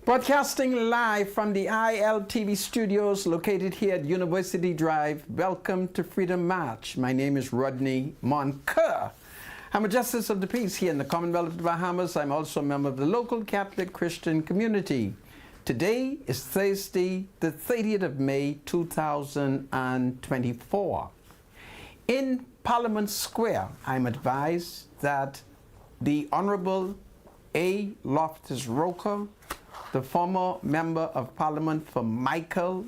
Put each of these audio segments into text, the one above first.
Broadcasting live from the Iltv studios located here at University Drive. Welcome to Freedom March. My name is Rodney Moncur. I'm a Justice of the Peace here in the Commonwealth of the Bahamas. I'm also a member of the local Catholic Christian community. Today is Thursday, the 30th of May, 2024. In Parliament Square, I'm advised that the Honorable A. Loftus Roker, the former Member of Parliament for Michael,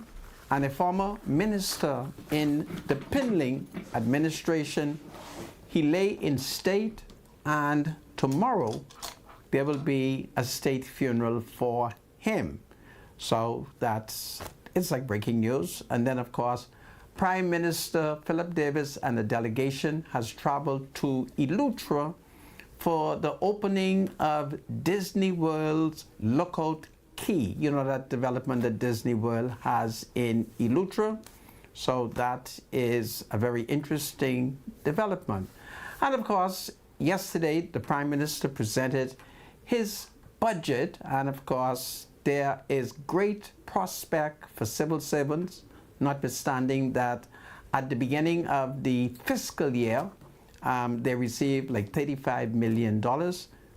and a former minister in the Pinling administration, he lay in state, and tomorrow there will be a state funeral for him. So it's like breaking news. And then, of course, Prime Minister Philip Davis and the delegation has traveled to Iltv for the opening of Disney World's Lookout Key. You know, that development that Disney World has in Iltv. So that is a very interesting development. And of course, yesterday the Prime Minister presented his budget, and of course there is great prospect for civil servants, notwithstanding that at the beginning of the fiscal year they received like $35 million.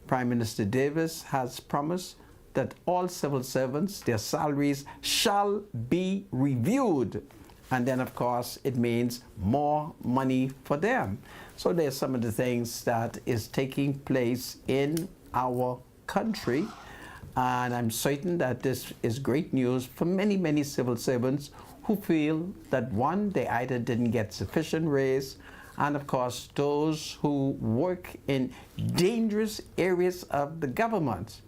Prime Minister Davis has promised that all civil servants, their salaries shall be reviewed. And then, of course, it means more money for them. So there's some of the things that is taking place in our country. And I'm certain that this is great news for many, many civil servants who feel that, one, they either didn't get sufficient raise, and of course, those who work in dangerous areas of the government.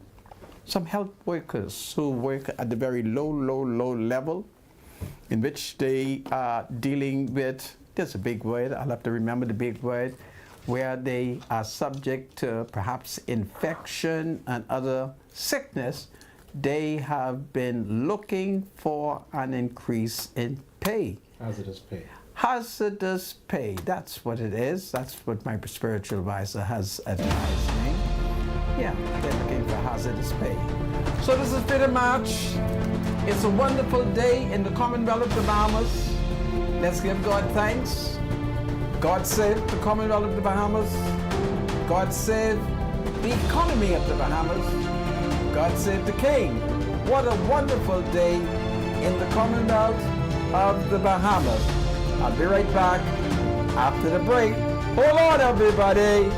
Some health workers who work at the very low level, in which they are dealing with, there's a big word, I'll have to remember the big word, where they are subject to perhaps infection and other sickness. They have been looking for an increase in pay. Hazardous pay. Hazardous pay, that's what it is. That's what my spiritual advisor has advised me. Yeah, they're looking for hazardous pay. So this is Freedom March. It's a wonderful day in the Commonwealth of the Bahamas. Let's give God thanks. God save the Commonwealth of the Bahamas. God save the economy of the Bahamas. God save the King. What a wonderful day in the Commonwealth of the Bahamas. I'll be right back after the break. Hold on, everybody.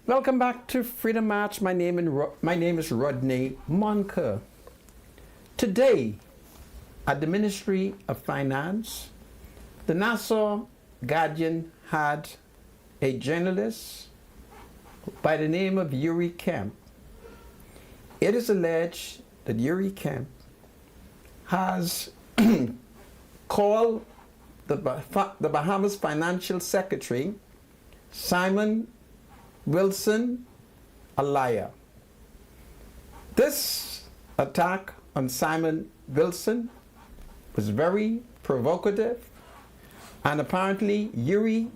Welcome back to Freedom March. My name is Rodney Monker. Today, at the Ministry of Finance, the Nassau Guardian had a journalist by the name of Yuri Kemp. It is alleged that Yuri Kemp has called the Bahamas Financial Secretary, Simon Wilson, a liar. This attack on Simon Wilson was very provocative, and apparently Yuri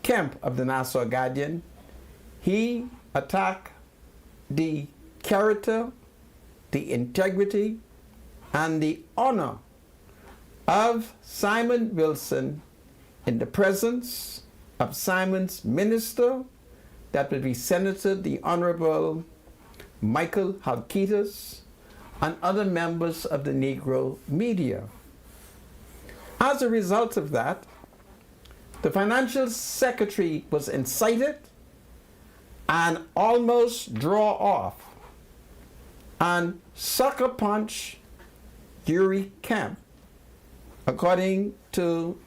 Kemp of the Nassau Guardian, he attacked the character, the integrity, and the honor of Simon Wilson in the presence of Simon's minister, that would be Senator the Honorable Michael Halkitis, and other members of the Negro media. As a result of that, the financial secretary was incited and almost draw off and sucker punch Yuri Kemp, according to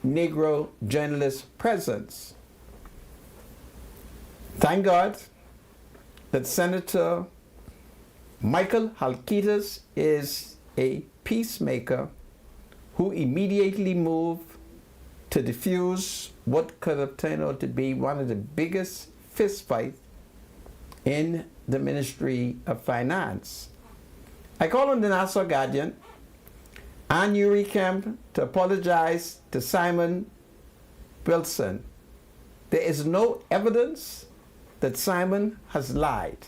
Negro journalist presence. Thank God that Senator Michael Halkitis is a peacemaker who immediately moved to diffuse what could have turned out to be one of the biggest fistfights in the Ministry of Finance. I call on the Nassau Guardian and Yuri Kemp to apologize to Simon Wilson. There is no evidence that Simon has lied.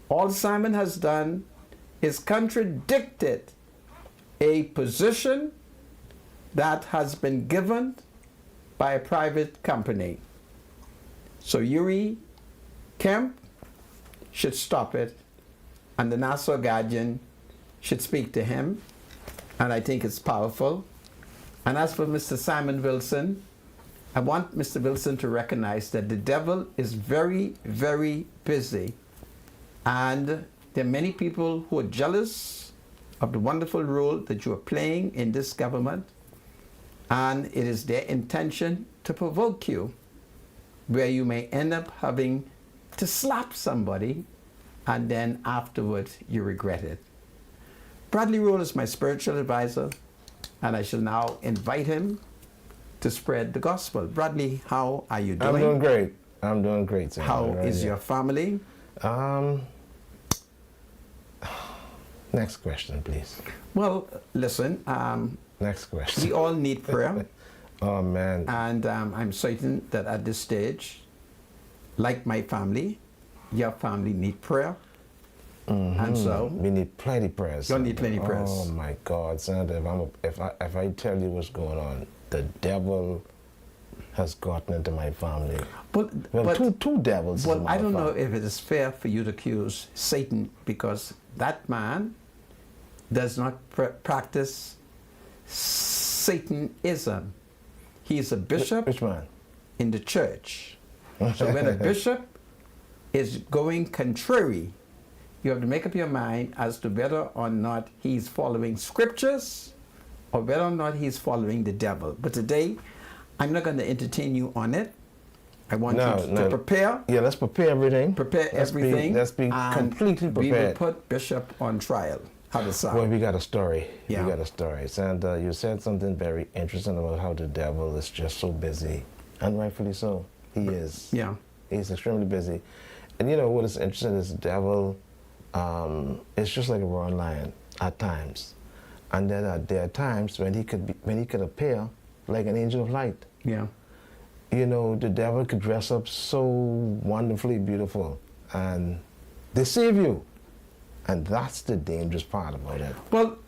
All Simon has done is contradicted a position that has been given by a private company. So Yuri Kemp should stop it, and the Nassau Guardian should speak to him, and I think it's powerful. And as for Mr. Simon Wilson, I want Mr. Wilson to recognize that the devil is very, very busy, and there are many people who are jealous of the wonderful role that you are playing in this government, and it is their intention to provoke you, where you may end up having to slap somebody, and then afterwards you regret it. Bradley Roll is my spiritual advisor, and I shall now invite him to spread the gospel. Bradley, how are you doing? I'm doing great. I'm doing great. Sir. How is your family? Next question, please. Well, listen. Next question. We all need prayer. Oh, man. And I'm certain that at this stage, like my family, your family need prayer. Mm-hmm. And so we need plenty prayers. You need plenty prayers. Oh my God, Senator! If I tell you what's going on, the devil has gotten into my family. But two devils. Well, I don't know if it is fair for you to accuse Satan, because that man does not practice Satanism. He is a bishop. Which man? In the church. So when a bishop is going contrary, you have to make up your mind as to whether or not he's following scriptures or whether or not he's following the devil. But today, I'm not going to entertain you on it. I want you to prepare. Yeah, let's prepare everything. Let's be completely prepared. We will put Bishop on trial. How does that sound? Well, we got a story. Yeah. We got a story. And you said something very interesting about how the devil is just so busy. And rightfully so. He is. Yeah. He's extremely busy. And you know what is interesting is the devil, it's just like a roaring lion at times. And then there are times when he could appear like an angel of light. Yeah. You know, the devil could dress up so wonderfully beautiful and deceive you. And that's the dangerous part about it. Well,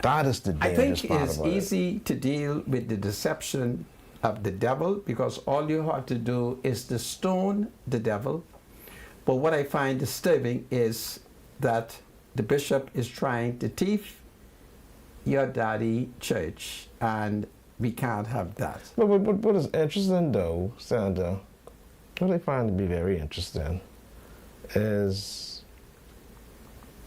that is the dangerous part about it. I think it is easy to deal with the deception of the devil, because all you have to do is to stone the devil. But what I find disturbing is that the bishop is trying to thief your daddy church, and we can't have that. But what is interesting, though, Sandra, what I find to be very interesting is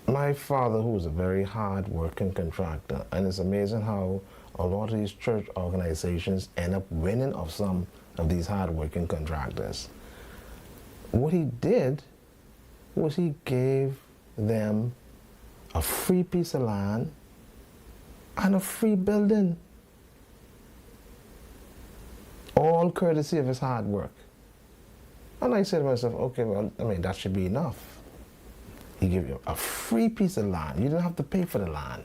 my father, who was a very hard-working contractor, and it's amazing how a lot of these church organizations end up winning of some of these hard-working contractors. What he did was he gave them a free piece of land and a free building, all courtesy of his hard work. And I said to myself, okay, well, I mean, that should be enough. He gave you a free piece of land. You didn't have to pay for the land.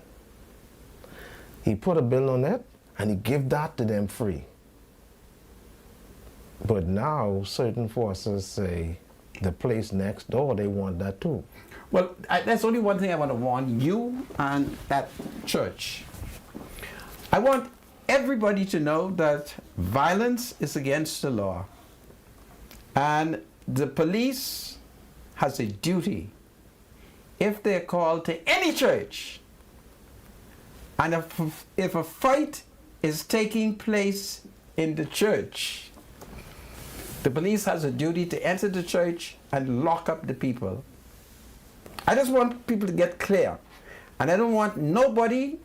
He put a bill on it, and he gave that to them free. But now certain forces say the place next door, they want that too. Well, there's only one thing I want to warn you and that church. I want everybody to know that violence is against the law. And the police has a duty, if they're called to any church, and if a fight is taking place in the church, the police has a duty to enter the church and lock up the people. I just want people to get clear. And I don't want nobody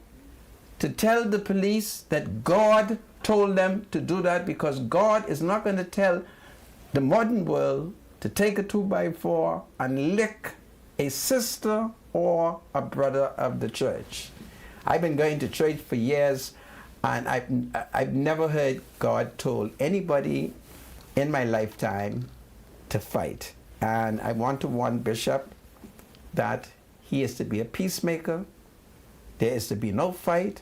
to tell the police that God told them to do that, because God is not going to tell the modern world to take a 2x4 and lick a sister or a brother of the church. I've been going to church for years, and I've never heard God told anybody in my lifetime to fight. And I want to warn Bishop that he is to be a peacemaker. There is to be no fight.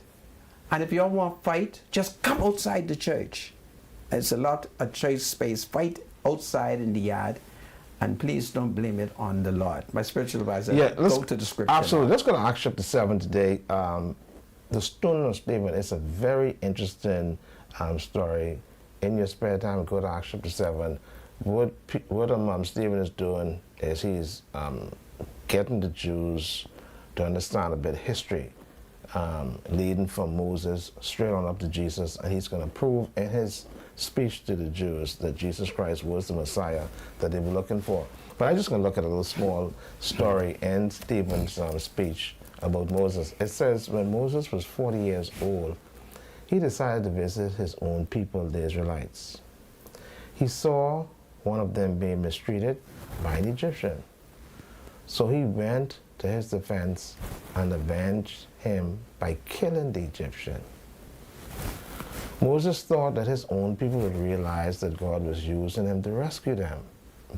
And if you all want to fight, just come outside the church. There's a lot of church space. Fight outside in the yard. And please don't blame it on the Lord. My spiritual advisor, go to the scripture. Absolutely. Let's go to Acts chapter 7 today. The stoning of Stephen is a very interesting story. In your spare time, go to Acts chapter 7. What Stephen is doing is he's getting the Jews to understand a bit of history, leading from Moses straight on up to Jesus, and he's going to prove in his speech to the Jews that Jesus Christ was the Messiah that they were looking for. But I'm just going to look at a little small story in Stephen's speech about Moses. It says, when Moses was 40 years old, he decided to visit his own people, the Israelites. He saw one of them being mistreated by an Egyptian. So he went to his defense and avenged him by killing the Egyptian. Moses thought that his own people would realize that God was using him to rescue them,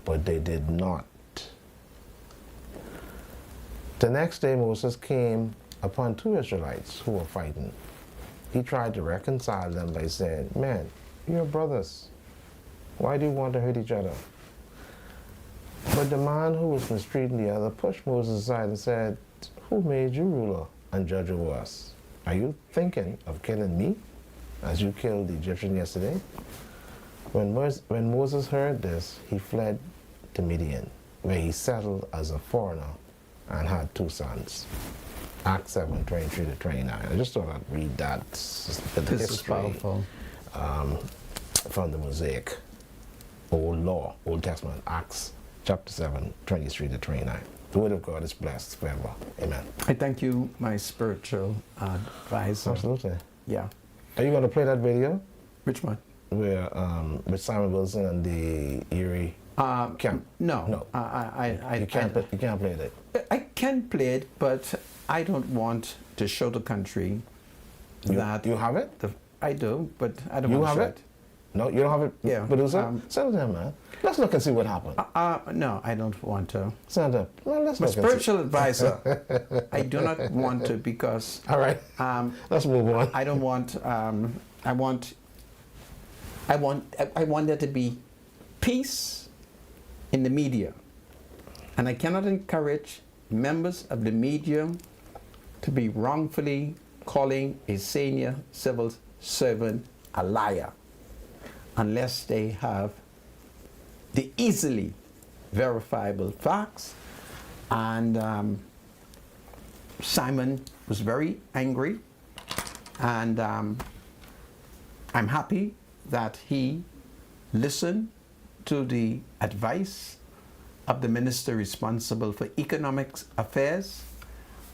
but they did not. The next day, Moses came upon two Israelites who were fighting. He tried to reconcile them by saying, "Man, you're brothers. Why do you want to hurt each other?" But the man who was mistreating the other pushed Moses aside and said, "Who made you ruler and judge over us? Are you thinking of killing me, as you killed the Egyptian yesterday?" When Moses heard this, he fled to Midian, where he settled as a foreigner and had 2 sons. Acts 7, 23 to 29. I just thought I'd read that bit of This is history powerful. From the Mosaic, Old Testament, Acts chapter 7, 23 to 29. The word of God is blessed forever. Amen. I thank you, my spiritual advisor. Absolutely. Yeah. Are you going to play that video Which one? where with Simon Wilson and the Erie camp? No. No. You can't play it. I can play it, but I don't want to show the country that... You have it? I do, but I don't You want to have show it? No, you don't have it? Yeah. Producer? Send it to him, man. Let's look and see what happened. No, I don't want to. Send it. Well, let's My look and see. spiritual advisor, I do not want to, because... All right. Let's move on. I don't want... I want there to be peace in the media. And I cannot encourage members of the media to be wrongfully calling a senior civil servant a liar unless they have the easily verifiable facts. And Simon was very angry, and I'm happy that he listened to the advice of the minister responsible for economic affairs,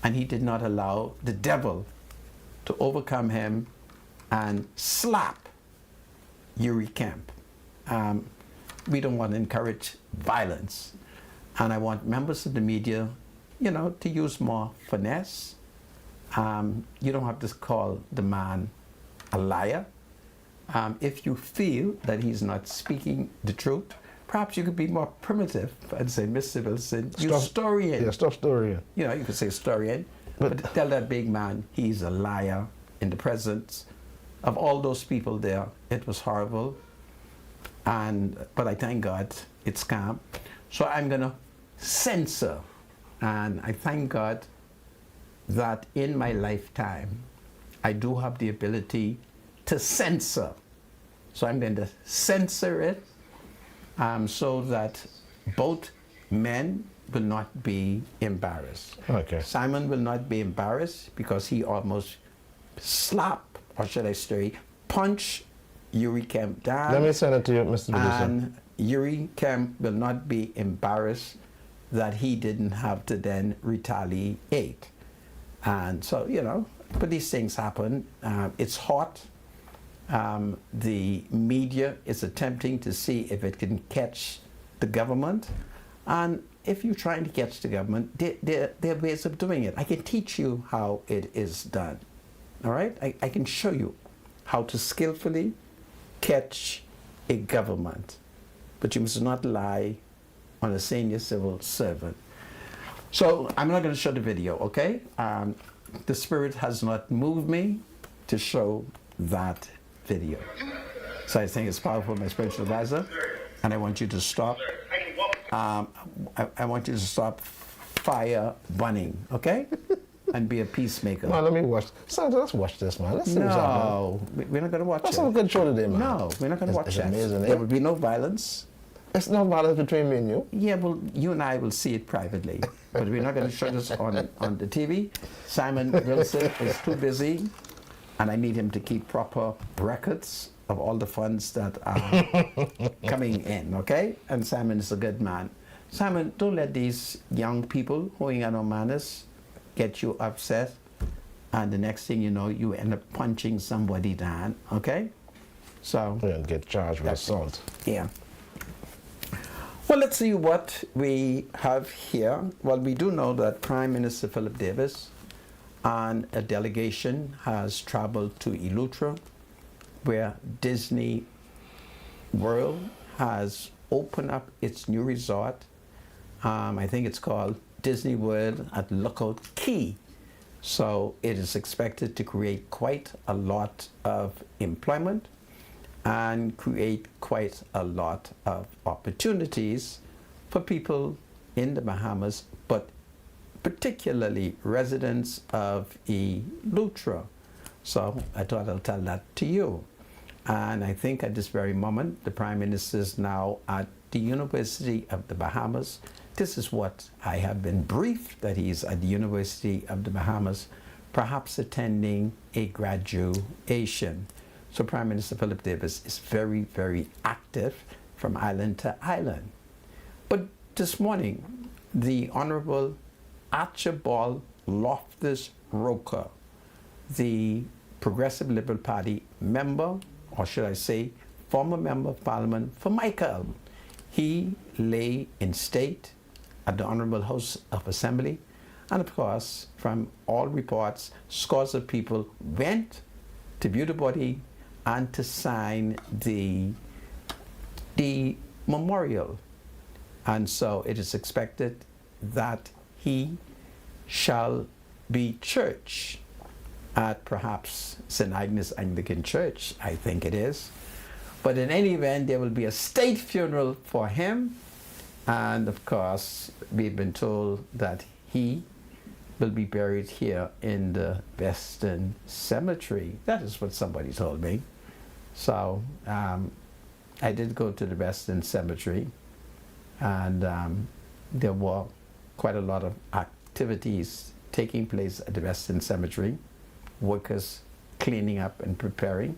and he did not allow the devil to overcome him and slap Yuri Kemp. We don't want to encourage violence, and I want members of the media, you know, to use more finesse. You don't have to call the man a liar. If you feel that he's not speaking the truth, perhaps you could be more primitive and say, Mr. Wilson, you historian. Yeah, stop storying. You know, you could say historian, but tell that big man he's a liar in the presence of all those people there. It was horrible, but I thank God it's calm. So I'm going to censor, and I thank God that in my lifetime I do have the ability to censor. So I'm going to censor it so that both men will not be embarrassed. Okay. Simon will not be embarrassed because he almost slapped, or should I say, punch Yuri Kemp down. Let me send it to you, Mr. Producer. And Yuri Kemp will not be embarrassed that he didn't have to then retaliate. And so, you know, but these things happen. It's hot. The media is attempting to see if it can catch the government. And if you're trying to catch the government, there are ways of doing it. I can teach you how it is done. All right? I can show you how to skillfully catch a government. But you must not lie on a senior civil servant. So I'm not going to show the video, okay? The Spirit has not moved me to show that video. So I think it's powerful, my spiritual advisor, and I want you to stop. I want you to stop fire burning, okay? And be a peacemaker. Man, let me watch. So let's watch this, man. Let's see what's happening. No, we're not going to watch That's it. a good show today, man. No, we're not going to watch It's that. amazing, eh? There will be no violence. It's no violence between me and you. Yeah, well, you and I will see it privately, but we're not going to show this on the TV. Simon Wilson is too busy, and I need him to keep proper records of all the funds that are coming in, okay? And Simon is a good man. Simon, don't let these young people who ain't got no manners get you upset, and the next thing you know, you end up punching somebody down, okay? So... And get charged with assault. Yeah. Well, let's see what we have here. Well, we do know that Prime Minister Philip Davis and a delegation has traveled to Iltv, where Disney World has opened up its new resort. I think it's called Disney World at Lookout Key. So it is expected to create quite a lot of employment and create quite a lot of opportunities for people in the Bahamas, but particularly residents of Iltv. So I thought I'll tell that to you. And I think at this very moment, the Prime Minister is now at the University of the Bahamas. This is what I have been briefed, that he's at the University of the Bahamas, perhaps attending a graduation. So Prime Minister Philip Davis is very, very active from island to island. But this morning, the Honorable Archibald Loftus Roker, the Progressive Liberal Party member, or should I say, former member of Parliament for Michael, he lay in state at the Honorable House of Assembly. And of course, from all reports, scores of people went to view the body and to sign the memorial. And so it is expected that he shall be church at perhaps St. Agnes Anglican Church, I think it is. But in any event, there will be a state funeral for him. And of course, we've been told that he will be buried here in the Western Cemetery. That is what somebody told me. So I did go to the Western Cemetery, and there were quite a lot of activities taking place at the Western Cemetery, workers cleaning up and preparing.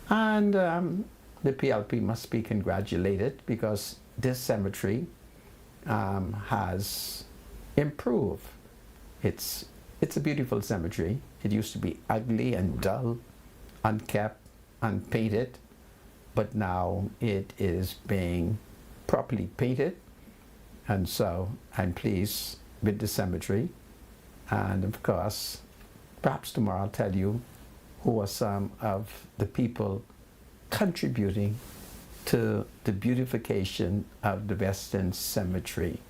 And the PLP must be congratulated because this cemetery has improved. It's a beautiful cemetery. It used to be ugly and dull, unkept, unpainted, but now it is being properly painted. And so I'm pleased with the cemetery. And of course, perhaps tomorrow I'll tell you who are some of the people contributing to the beautification of the Western Cemetery.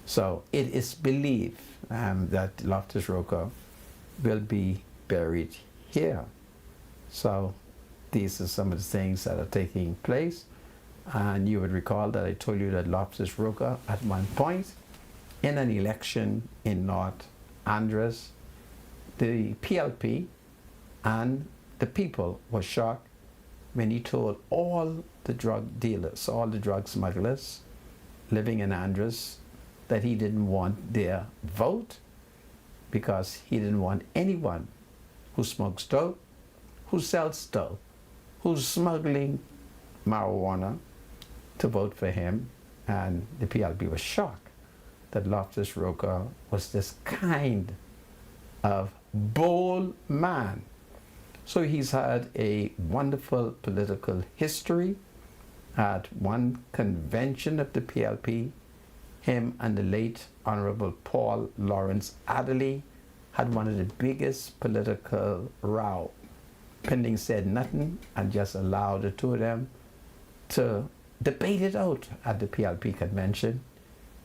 So it is believed that Loftus Roker will be buried here. So these are some of the things that are taking place. And you would recall that I told you that Loftus Roker at one point in an election in North Andros, the PLP and the people were shocked when he told all the drug dealers, all the drug smugglers living in Andros that he didn't want their vote because he didn't want anyone who smokes dope, who sells dope, who's smuggling marijuana to vote for him. And the PLP was shocked that Loftus Roker was this kind of bold man. So he's had a wonderful political history. At one convention of the PLP, him and the late Honorable Paul Lawrence Adderley had one of the biggest political row. Pending said nothing and just allowed the two of them to debate it out at the PLP convention.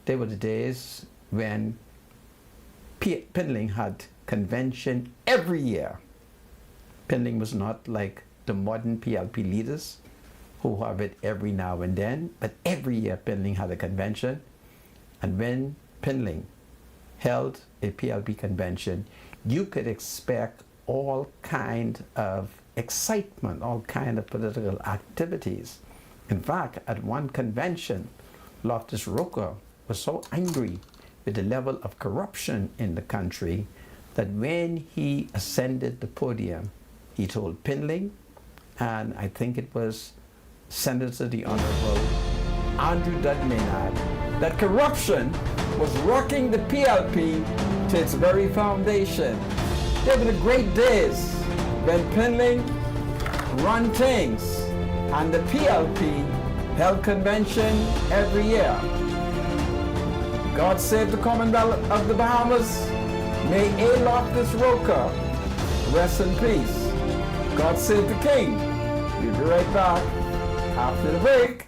They were the days when Pendling had convention every year. Pendling was not like the modern PLP leaders who have it every now and then, but every year Pendling had a convention. And when Pendling held a PLP convention, you could expect all kind of excitement, all kind of political activities. In fact, at one convention, Loftus Roker was so angry with the level of corruption in the country that when he ascended the podium, he told Pendling, and I think it was Senator the Honorable Andrew Dodd Maynard, that corruption was rocking the PLP to its very foundation. There were the great days when Pendling ran things and the PLP held convention every year. God save the Commonwealth of the Bahamas. May A. Loftus Roker rest in peace. God save the King. We'll be right back after the break.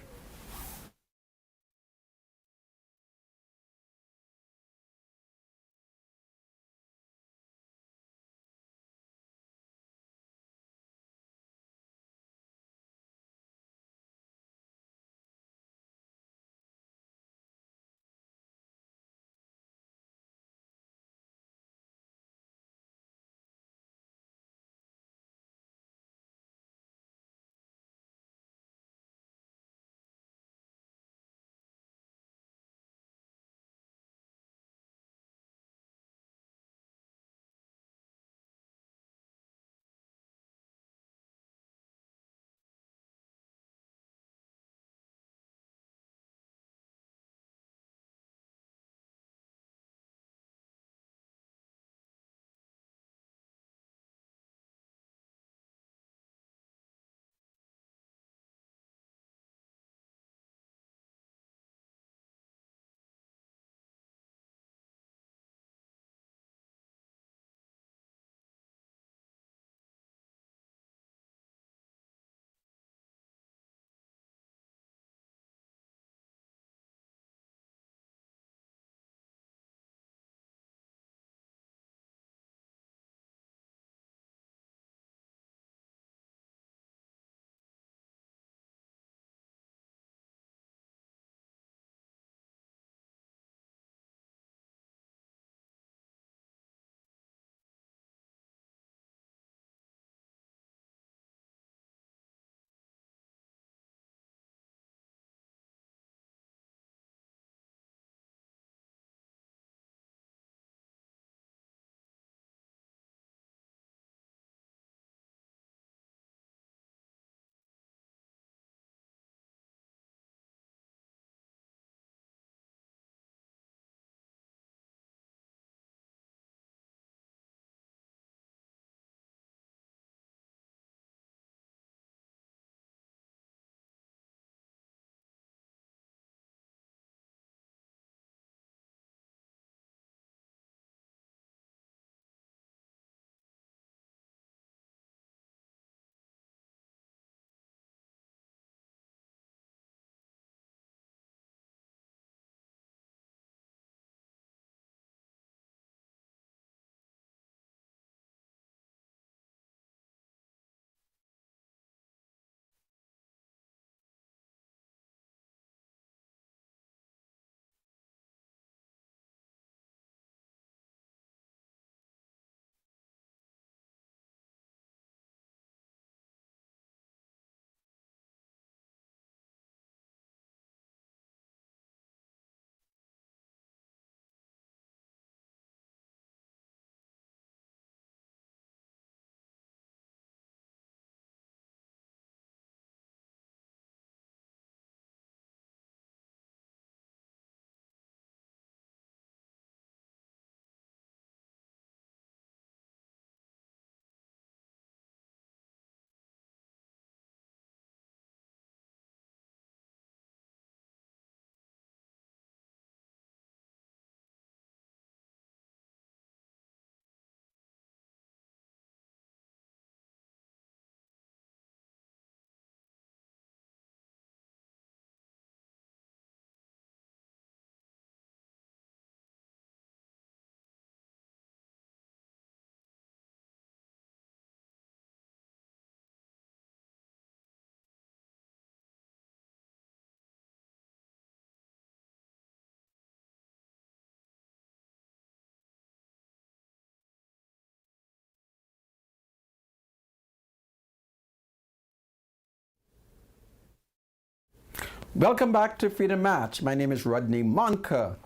Welcome back to Freedom Match. My name is Rodney Monker.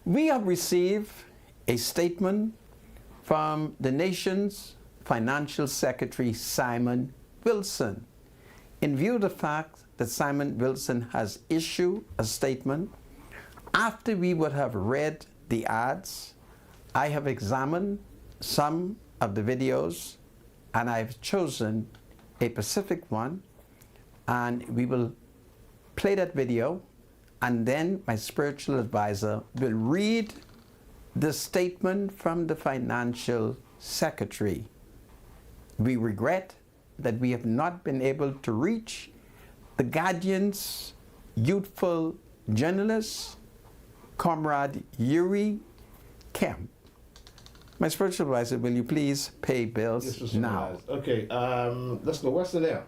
We have received a statement from the nation's Financial Secretary, Simon Wilson. In view of the fact that Simon Wilson has issued a statement, after we would have read the ads, I have examined some of the videos and I've chosen a specific one, and we will play that video, and then my spiritual advisor will read the statement from the Financial Secretary. We regret that we have not been able to reach the Guardian's youthful journalist, Comrade Yuri Kemp. My spiritual advisor, will you please pay bills now? Okay, let's go. Western Air.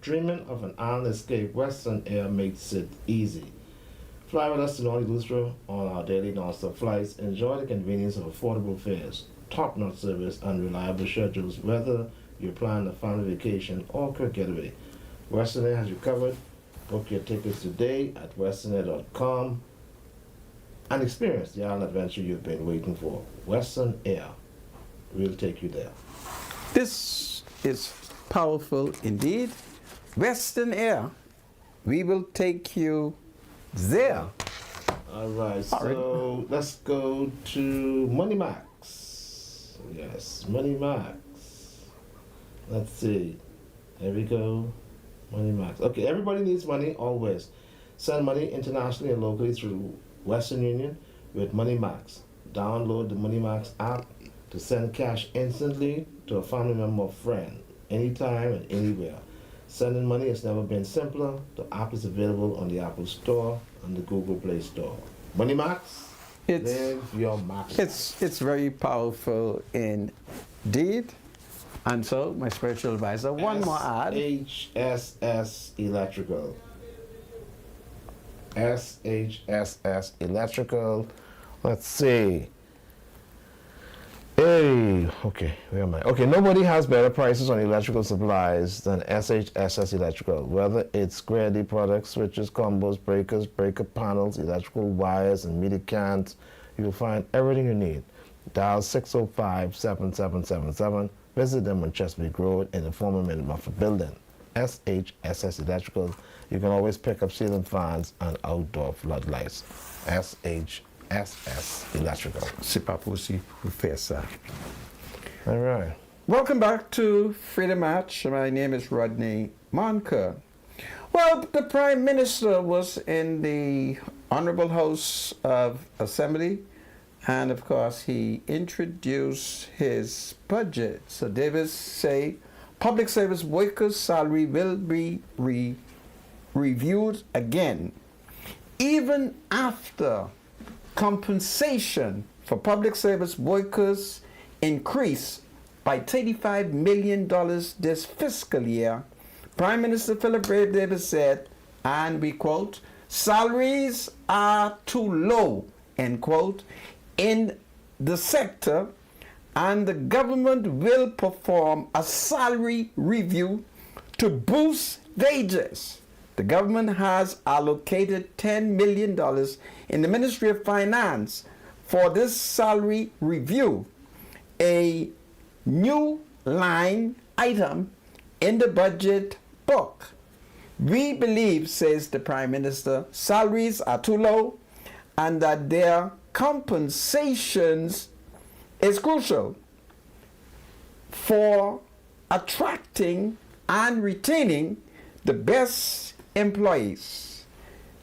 Dreaming of an island escape, Western Air makes it easy. Fly with us to North Lustro on our daily non-stop flights. Enjoy the convenience of affordable fares, top-notch service, and reliable schedules, whether you're planning a family vacation or quick getaway. Western Air has you covered. Book your tickets today at westernair.com and experience the island adventure you've been waiting for. Western Air will take you there. This is powerful indeed. Western Air, we will take you there. All right, so let's go to Money Max. Yes, Money Max. Let's see. There we go. Money Max. Okay, everybody needs money always. Send money internationally and locally through Western Union with Money Max. Download the Money Max app to send cash instantly to a family member or friend, anytime and anywhere. Sending money has never been simpler. The app is available on the Apple Store and the Google Play Store. Money Max, live your max. It's very powerful indeed. And so, my spiritual advisor, one more ad. SHSS Electrical. SHSS Electrical. Let's see. Hey, okay, where am I? Okay, nobody has better prices on electrical supplies than SHSS Electrical. Whether it's square D products, switches, combos, breakers, breaker panels, electrical wires, and meter cans, you'll find everything you need. Dial 605-7777. Visit them on Chesapeake Road in the former Mid-Muffler building. SHSS Electrical. You can always pick up ceiling fans and outdoor floodlights. SHSS Electrical. C'est pas possible pour faire ça. All right. Welcome back to Freedom Match. My name is Rodney Monker. Well, the Prime Minister was in the Honorable House of Assembly, and of course he introduced his budget. So Davis say public service workers' salary will be reviewed again, even after compensation for public service workers increased by $35 million this fiscal year. Prime Minister Philip Brave Davis said, and we quote, "Salaries are too low," end quote, in the sector, and the government will perform a salary review to boost wages. The government has allocated $10 million in the Ministry of Finance for this salary review, a new line item in the budget book. We believe, says the Prime Minister, salaries are too low and that their compensations is crucial for attracting and retaining the best employees.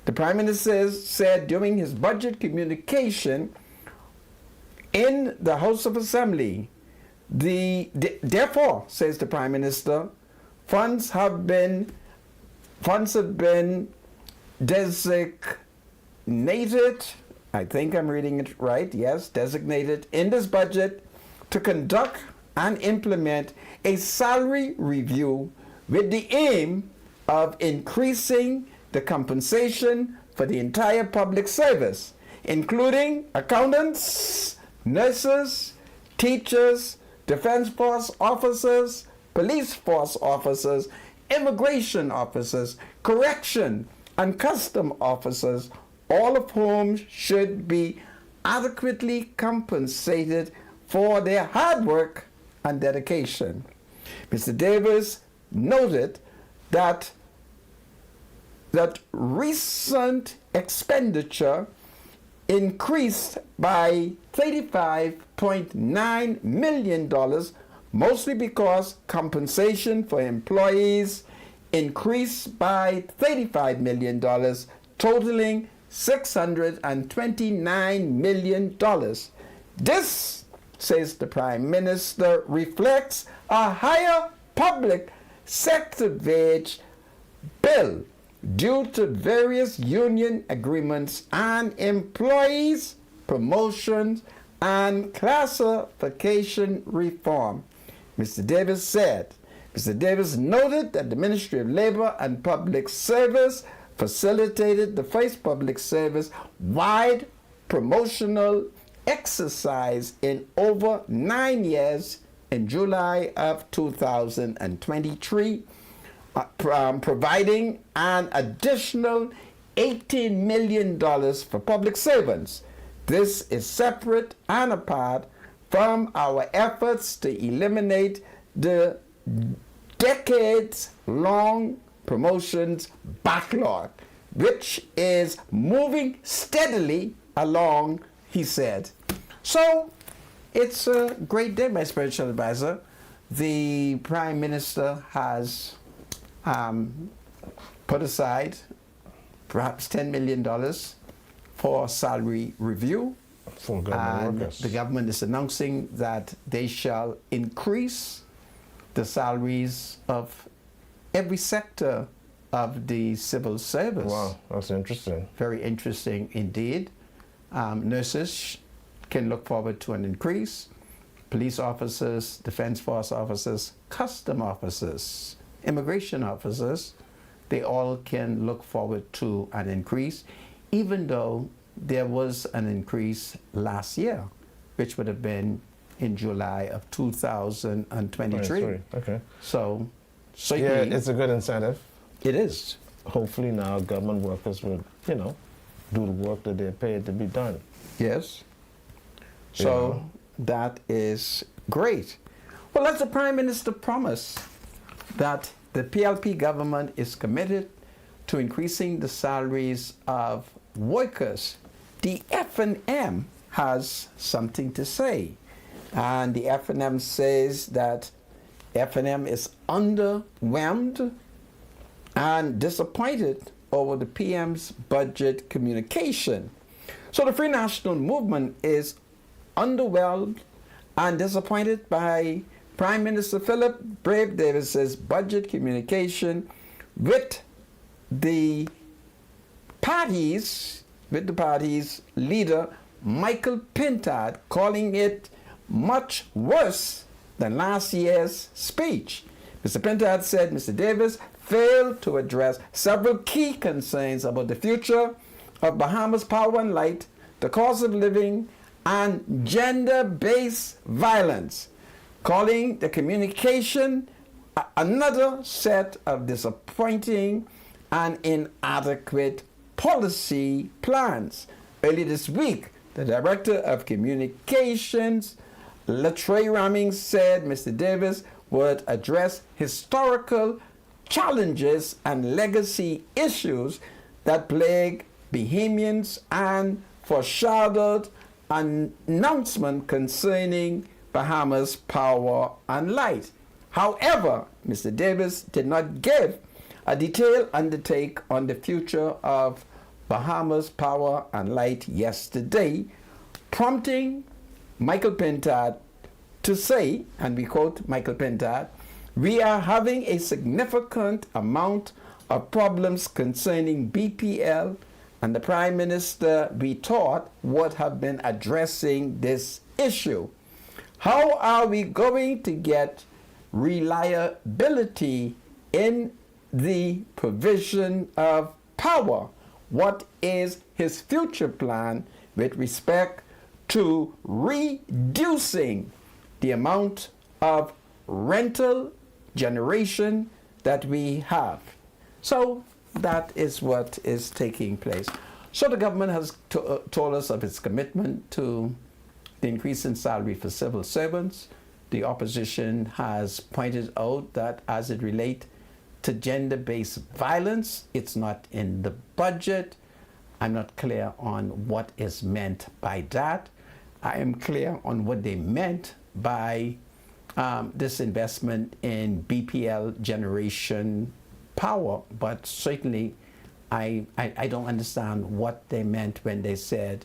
The Prime Minister said during his budget communication in the House of Assembly, therefore, says the Prime Minister, funds have been designated, I think I'm reading it right, yes, designated in this budget to conduct and implement a salary review with the aim of increasing the compensation for the entire public service, including accountants, nurses, teachers, defense force officers, police force officers, immigration officers, correction and custom officers, all of whom should be adequately compensated for their hard work and dedication. Mr. Davis noted that recent expenditure increased by $35.9 million, mostly because compensation for employees increased by $35 million, totaling $629 million. This, says the Prime Minister, reflects a higher public sector wage bill due to various union agreements and employees' promotions and classification reform. Mr. Davis said. Mr. Davis noted that the Ministry of Labor and Public Service facilitated the first public service-wide promotional exercise in over 9 years in July of 2023, providing an additional $18 million for public servants. This is separate and apart from our efforts to eliminate the decades-long promotions backlog, which is moving steadily along, he said. So it's a great day, my spiritual advisor. The Prime Minister has put aside perhaps $10 million for salary review. For government workers. The government is announcing that they shall increase the salaries of every sector of the civil service. Wow, that's interesting. Very interesting indeed. Nurses can look forward to an increase. Police officers, defense force officers, custom officers, immigration officers, they all can look forward to an increase, even though there was an increase last year, which would have been in July of 2023. Okay. So, yeah, it's a good incentive. It is. Hopefully now government workers will, do the work that they're paid to be done. Yes. So that is great. Well, as the Prime Minister promised that the PLP government is committed to increasing the salaries of workers, the F&M has something to say. And the F&M says that F&M is underwhelmed and disappointed over the PM's budget communication. So the Free National Movement is underwhelmed and disappointed by Prime Minister Philip Brave Davis's budget communication with the party's leader, Michael Pintard, calling it much worse than last year's speech. Mr. Pintard said Mr. Davis failed to address several key concerns about the future of Bahamas Power and Light, the cost of living, and gender-based violence, calling the communication another set of disappointing and inadequate policy plans. Early this week, the Director of Communications, Latrey Ramming, said Mr. Davis would address historical challenges and legacy issues that plague Bahamians and foreshadowed an announcement concerning Bahamas Power and Light. However, Mr. Davis did not give a detailed undertake on the future of Bahamas Power and Light yesterday, prompting Michael Pintard to say, and we quote Michael Pintard, "We are having a significant amount of problems concerning BPL, and the Prime Minister, we thought, would have been addressing this issue. How are we going to get reliability in the provision of power? What is his future plan with respect to reducing the amount of rental generation that we have?" So that is what is taking place. So the government has told us of its commitment to the increase in salary for civil servants. The opposition has pointed out that as it relates to gender-based violence, it's not in the budget. I'm not clear on what is meant by that. I am clear on what they meant by this investment in BPL generation power, but certainly I don't understand what they meant when they said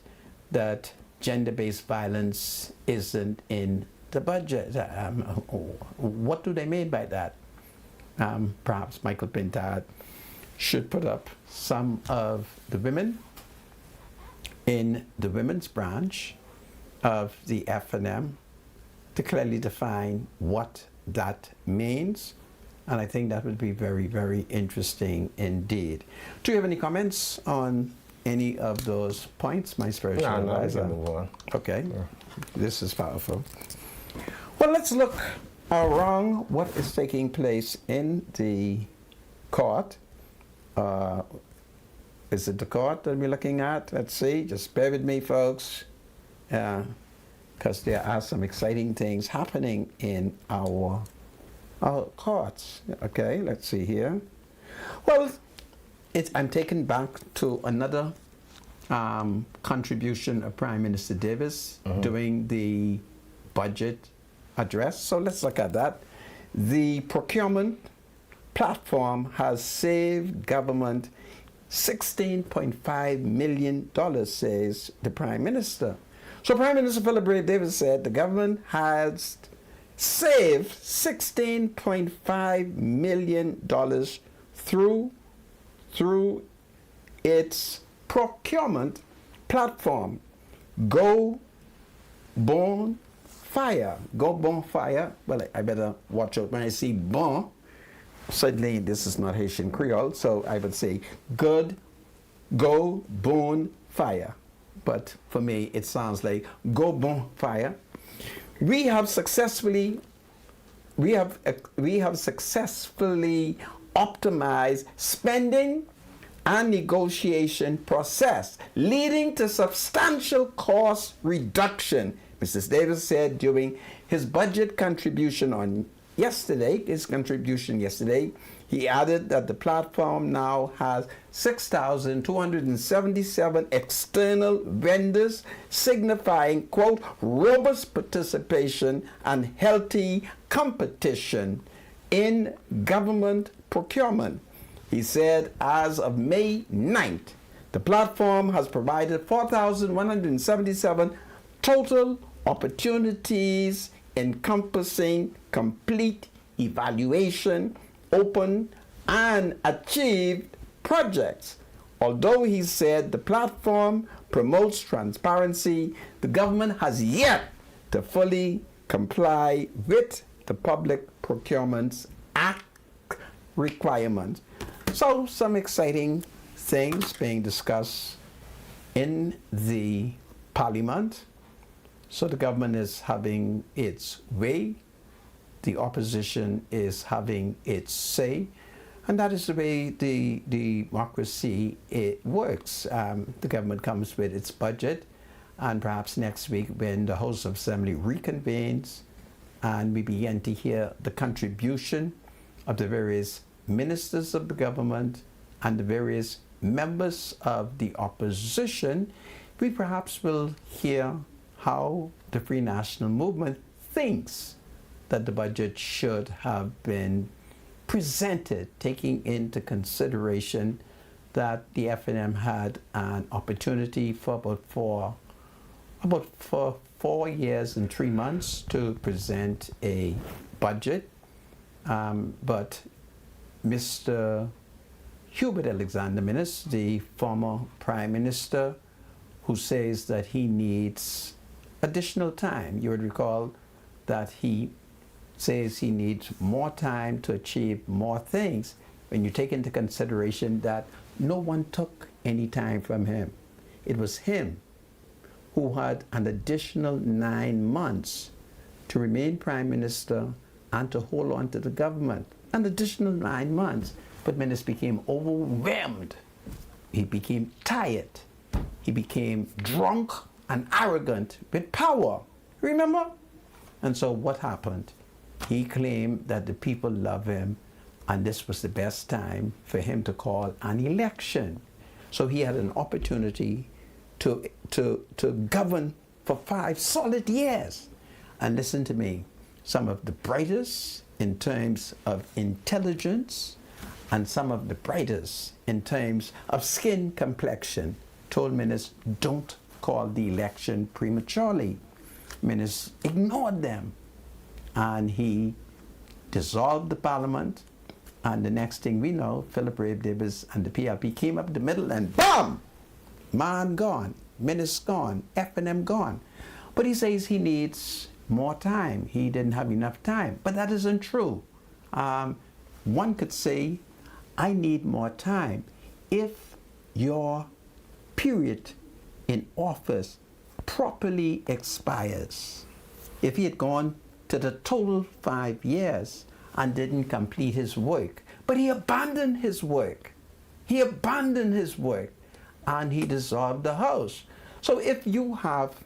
that gender-based violence isn't in the budget. What do they mean by that? Perhaps Michael Pintard should put up some of the women in the women's branch of the FNM to clearly define what that means. And I think that would be very, very interesting indeed. Do you have any comments on any of those points, my spiritual advisor? No, move on. Okay, Yeah. This is powerful. Well, let's look around what is taking place in the court. Is it the court that we're looking at? Let's see. Just bear with me, folks, because there are some exciting things happening in our courts. Okay, let's see here. Well, I'm taken back to another contribution of Prime Minister Davis during the budget address. So let's look at that. The procurement platform has saved government $16.5 million, says the Prime Minister. So Prime Minister Philip Ray Davis said the government has saved $16.5 million through its procurement platform, Go Bon Fire. Go Bon Fire. Well, I better watch out when I see bon. Certainly, this is not Haitian Creole, so I would say Go Bon Fire. But for me, it sounds like Go Bon Fire. We have successfully optimized spending and negotiation process, leading to substantial cost reduction, Mrs. Davis said during his budget contribution yesterday. He added that the platform now has 6,277 external vendors, signifying, quote, robust participation and healthy competition in government procurement. He said as of May 9th, the platform has provided 4,177 total opportunities encompassing complete evaluation, open and achieved projects. Although he said the platform promotes transparency, the government has yet to fully comply with the Public Procurement Act requirements. So some exciting things being discussed in the Parliament. So the government is having its way, the opposition is having its say, and that is the way the democracy works. The government comes with its budget, and perhaps next week when the House of Assembly reconvenes and we begin to hear the contribution of the various ministers of the government and the various members of the opposition, we perhaps will hear how the Free National Movement thinks that the budget should have been presented, taking into consideration that the FNM had an opportunity for about 4 years and 3 months to present a budget, but Mr. Hubert Alexander Minnis, the former Prime Minister, who says that he needs additional time. You would recall that he says he needs more time to achieve more things when you take into consideration that no one took any time from him. It was him who had an additional 9 months to remain Prime Minister and to hold on to the government. An additional 9 months. But Menace became overwhelmed. He became tired. He became drunk and arrogant with power. Remember? And so what happened? He claimed that the people love him, and this was the best time for him to call an election. So he had an opportunity to govern for 5 solid years. And listen to me, some of the brightest in terms of intelligence and some of the brightest in terms of skin complexion told Menace, don't call the election prematurely. Menace ignored them, and he dissolved the parliament, and the next thing we know, Philip Ray Davis and the PLP came up the middle and BAM! Man gone, Menace gone, F&M gone. But he says he needs more time. He didn't have enough time, but that isn't true. One could say, I need more time if your period in office properly expires. If he had gone to the total 5 years and didn't complete his work, but he abandoned his work. He abandoned his work and he dissolved the House. So if you have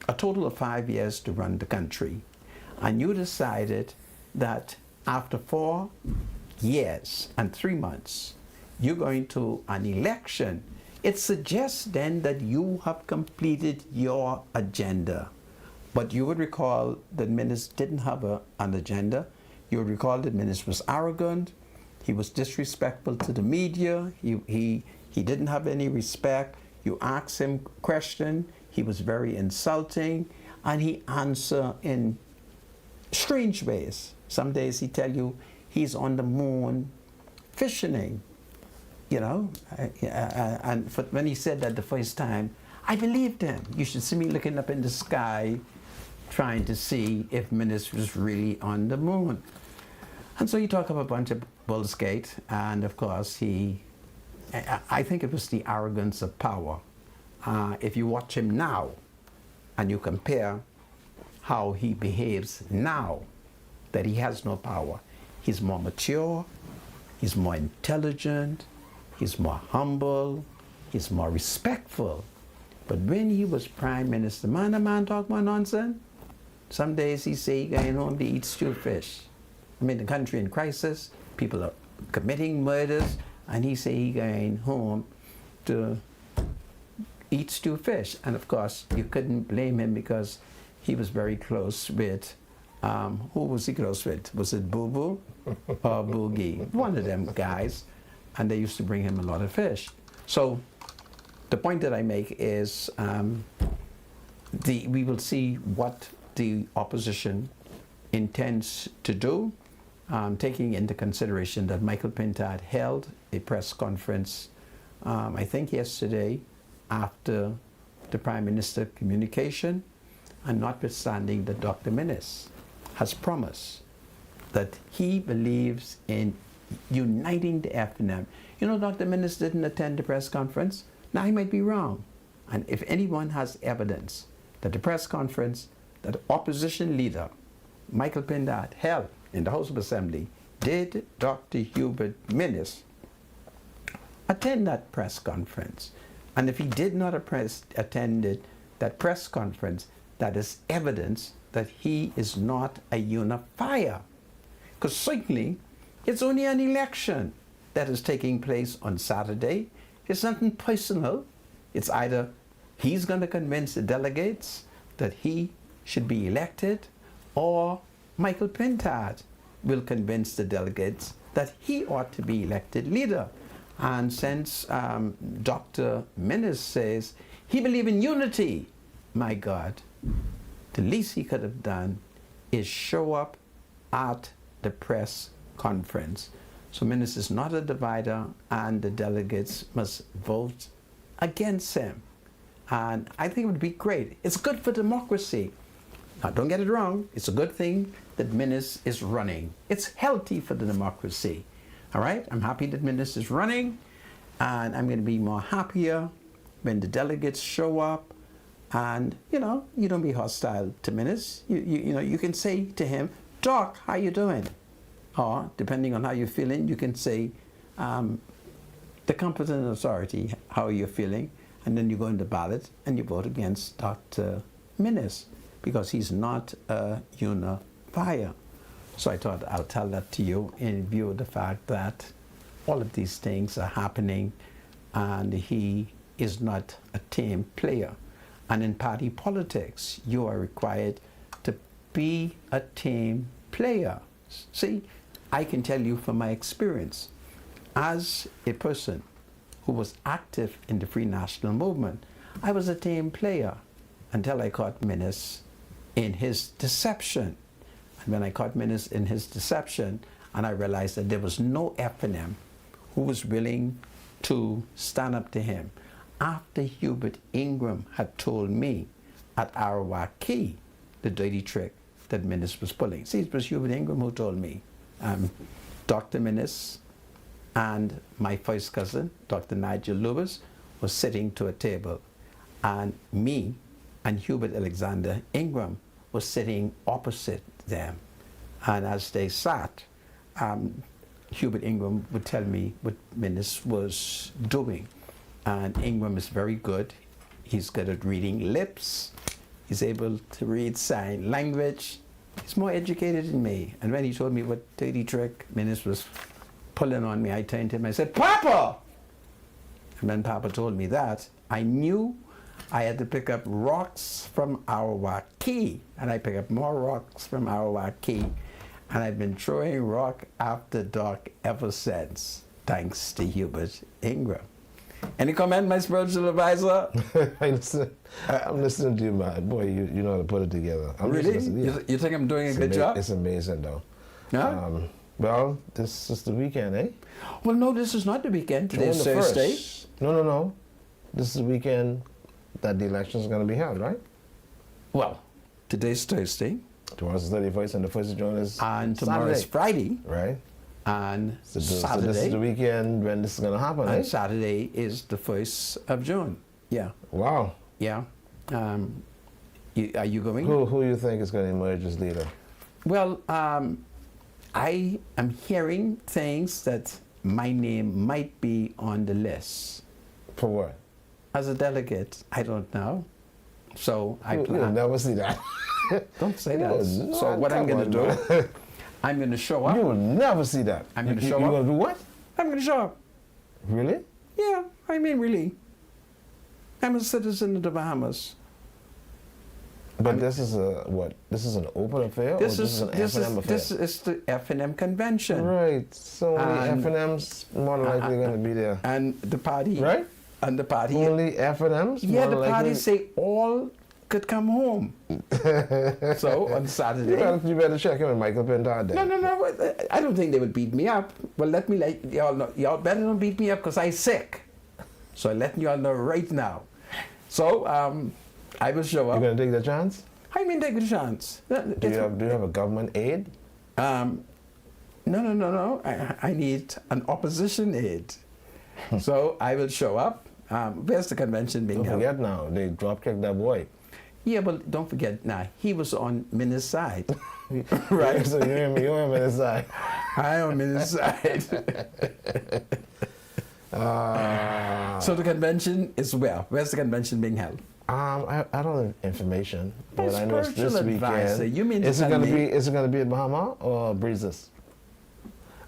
a total of 5 years to run the country and you decided that after 4 years and 3 months you're going to an election, it suggests then that you have completed your agenda. But you would recall that Menace didn't have an agenda. You would recall that Menace was arrogant. He was disrespectful to the media. He didn't have any respect. You asked him a question, he was very insulting, and he answered in strange ways. Some days he tell you he's on the moon fishing. You know, and when he said that the first time, I believed him. You should see me looking up in the sky, trying to see if Menace was really on the moon. And so you talk about a bunch of bullshit, and of course I think it was the arrogance of power. If you watch him now, and you compare how he behaves now, that he has no power, he's more mature, he's more intelligent, he's more humble, he's more respectful. But when he was prime minister, the man talk more nonsense. Some days he say he going home to eat stewed fish. I mean, the country in crisis, people are committing murders, and he say he going home to eat stewed fish. And of course, you couldn't blame him because he was very close with, who was he close with? Was it Boo Boo or Boogie? One of them guys. And they used to bring him a lot of fish. So the point that I make is we will see what the opposition intends to do, taking into consideration that Michael Pintard held a press conference, I think yesterday, after the Prime Minister communication, and notwithstanding that Dr. Menace has promised that he believes in uniting the F&M. You know, Dr. Menace didn't attend the press conference. Now, he might be wrong. And if anyone has evidence that the press conference that the opposition leader, Michael Pintard, held in the House of Assembly, did Dr. Hubert Menace attend that press conference? And if he did not attend that press conference, that is evidence that he is not a unifier. Because certainly, it's only an election that is taking place on Saturday. It's nothing personal. It's either he's going to convince the delegates that he should be elected, or Michael Pintard will convince the delegates that he ought to be elected leader. And since Dr. Menace says he believes in unity, my God, the least he could have done is show up at the press conference. So Menace is not a divider, and the delegates must vote against him. And I think it would be great. It's good for democracy. Now, don't get it wrong. It's a good thing that Menace is running. It's healthy for the democracy. All right? I'm happy that Menace is running, and I'm going to be more happier when the delegates show up. And, you know, you don't be hostile to Menace. You know, you can say to him, Doc, how you doing? Or, depending on how you're feeling, you can say, the competent authority, how are you feeling? And then you go in the ballot and you vote against Dr. Minnis because he's not a unifier. So I thought I'll tell that to you in view of the fact that all of these things are happening and he is not a team player. And in party politics, you are required to be a team player. See, I can tell you from my experience, as a person who was active in the Free National Movement, I was a team player until I caught Minnis in his deception. And when I caught Minnis in his deception, and I realized that there was no FNM who was willing to stand up to him, after Hubert Ingram had told me at Arawaki the dirty trick that Minnis was pulling. See, it was Hubert Ingram who told me. Dr. Minnis and my first cousin, Dr. Nigel Lewis, was sitting to a table, and me and Hubert Alexander Ingram was sitting opposite them. And as they sat, Hubert Ingram would tell me what Minnis was doing. And Ingram is very good. He's good at reading lips. He's able to read sign language. He's more educated than me. And when he told me what dirty trick Minnis was pulling on me, I turned to him and I said, "Papa!" And when Papa told me that, I knew I had to pick up rocks from Arawaki. And I picked up more rocks from Arawaki. And I've been throwing rock after dark ever since, thanks to Hubert Ingram. Any comment, my spiritual advisor? I'm listening to you, man. Boy, you know how to put it together. Really? Yeah. You think I'm doing a good job? It's amazing, though. Yeah? Well, this is the weekend, eh? Well, no, this is not the weekend. Today's June the Thursday. 1st. No. This is the weekend that the election is going to be held, right? Well, today's Thursday. Tomorrow's the 31st, and the 1st of June is And tomorrow is Friday. Right. And So Saturday. this is the weekend when this is going to happen, And eh? Saturday is the 1st of June. Yeah. Wow. Yeah. Are you going? Who you think is going to emerge as leader? Well, I am hearing things that my name might be on the list. For what? As a delegate, I don't know. So I You'll plan. never see that. Don't say No, that. So what I'm going to do, I'm going to show up. You will never see that. I'm going to show You're up. going to do what? I'm going to show up. Really? Yeah, I mean, really. I'm a citizen of the Bahamas. But this is a what? This is an open affair, or this is an FNM affair? This is the FNM convention. Right. So And- only FNMs more likely going to be there. And the party. Right? And the party. Only FNMs. Yeah, more the likely- party say all could come home. So on Saturday. You better check in with Michael Pintard then. No. I don't think they would beat me up. Well, let me let y'all know. Y'all better don't beat me up because I'm sick. So I'm letting y'all know right now. So I will show You're up. going to take the chance? I mean, take a chance. Do you have a government aid? No. I need an opposition aid. So I will show up. Where's the convention being Don't held? forget now, they drop kicked that boy. Yeah, but don't forget now, he was on Minnis' side. Right? So you're him in his side. I am in his side. So the convention is where? Where's the convention being held? I don't have information, My but I know it's this spiritual advisor, weekend. you mean to is it tell going to me- be? Is it going to be at Bahama or Breezes?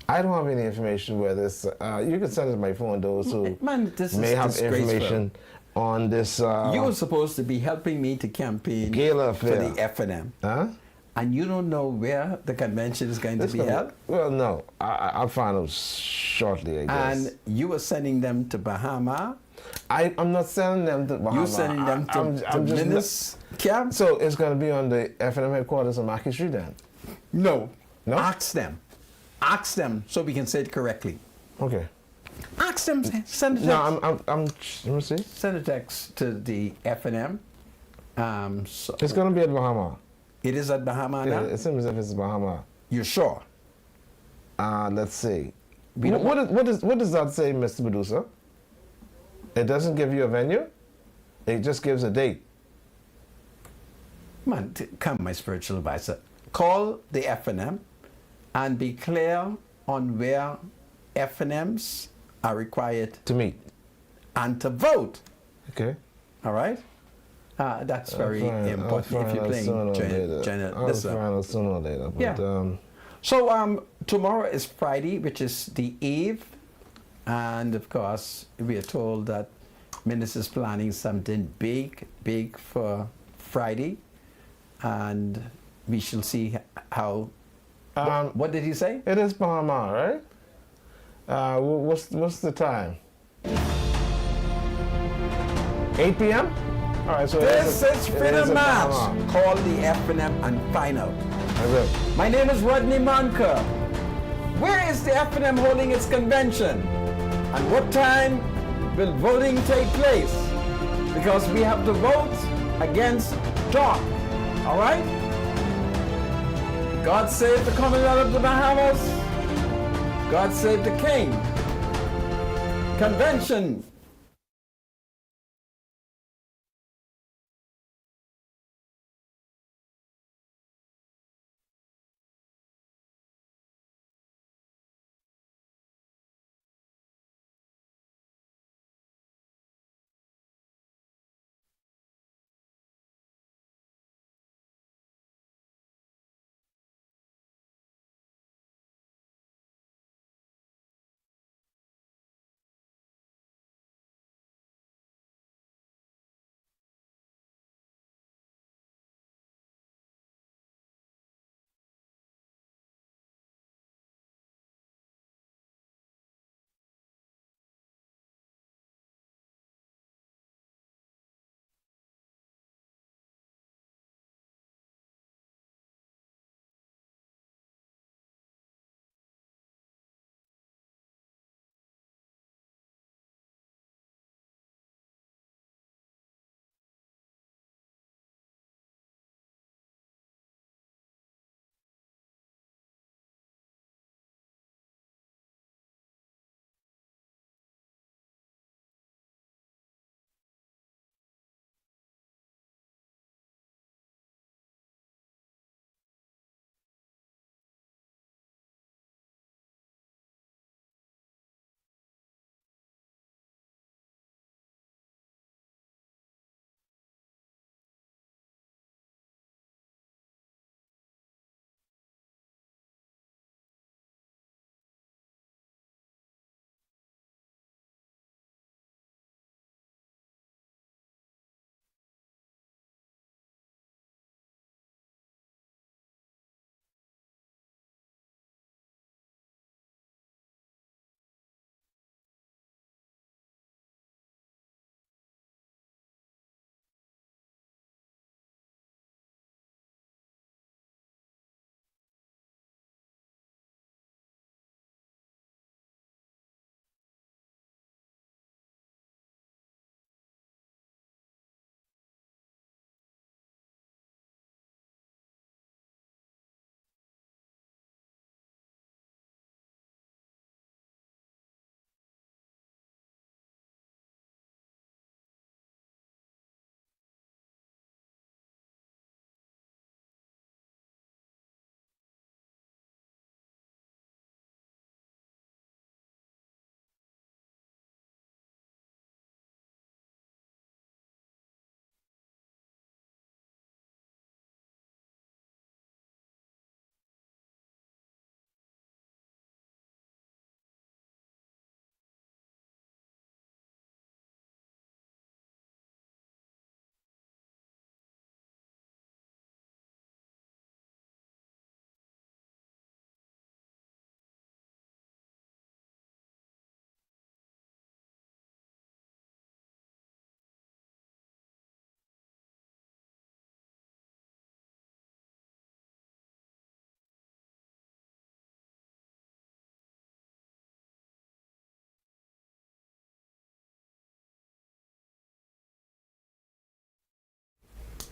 I don't have any information where this. You can send it to my phone. Those who Man, this may is have disgraceful. information on this. You were supposed to be helping me to campaign Gala for affair. the FNM. Huh? And you don't know where the convention is going to This be gonna- held? Well, no. I'll find out shortly, I guess. And you were sending them to Bahama. I'm not sending them to Bahama. You're sending them to I'm just Minnis camp? So it's going to be on the FNM headquarters on Market Street then? No. No? Ask them. Ask them so we can say it correctly. Okay. Ask them. Send a text. No, let me see. Send a text to the FNM. So It's going to be at Bahama. it is at Bahama Yeah, now? it seems as if it's Bahama. You're sure? Let's see. We don't- What does that say, Mr. Producer? It doesn't give you a venue? It just gives a date. Man, come, my spiritual advisor. Call the FNM and be clear on where FNMs are required To meet. and to vote. Okay. All right? That's very important if you're playing I'll this. find out sooner or later. But, Yeah. So tomorrow is Friday, which is the eve, and of course we are told that Minister's planning something big for Friday, and we shall see how. What did he say? It is Panama, right? What's the time? 8 p.m. All right. So This is Freedom March. Panama. Call the FNM and find out. That's it. My name is Rodney Manka. Where is the FNM holding its convention? And what time will voting take place? Because we have to vote against dark. All right? God save the Commonwealth of the Bahamas. God save the King. Convention.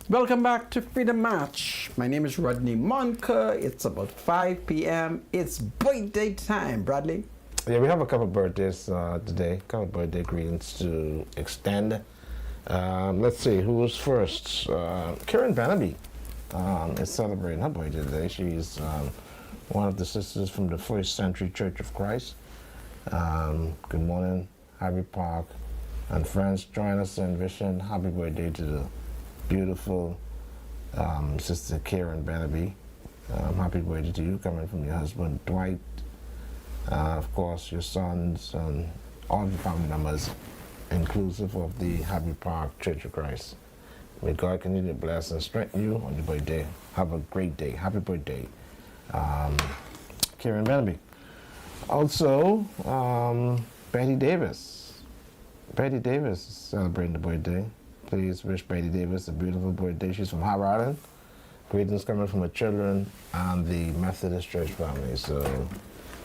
Welcome back to Freedom March. My name is Rodney Monker. It's about 5 p.m. It's birthday time, Bradley. Yeah, we have a couple birthdays today, a couple birthday greetings to extend. Let's see, who's first? Karen Bannaby is celebrating her birthday today. She's one of the sisters from the First Century Church of Christ. Good morning, Happy Park. And friends, join us in wishing happy birthday to the beautiful Sister Karen Benaby. Happy birthday to you, coming from your husband, Dwight. Of course, your sons and all the family members, inclusive of the Happy Park Church of Christ. May God continue to bless and strengthen you on your birthday. Have a great day. Happy birthday, Karen Benaby. Also, Betty Davis. Betty Davis is celebrating the birthday. Please wish Betty Davis a beautiful birthday. She's from Harbor Island. Greetings coming from the children and the Methodist Church family. So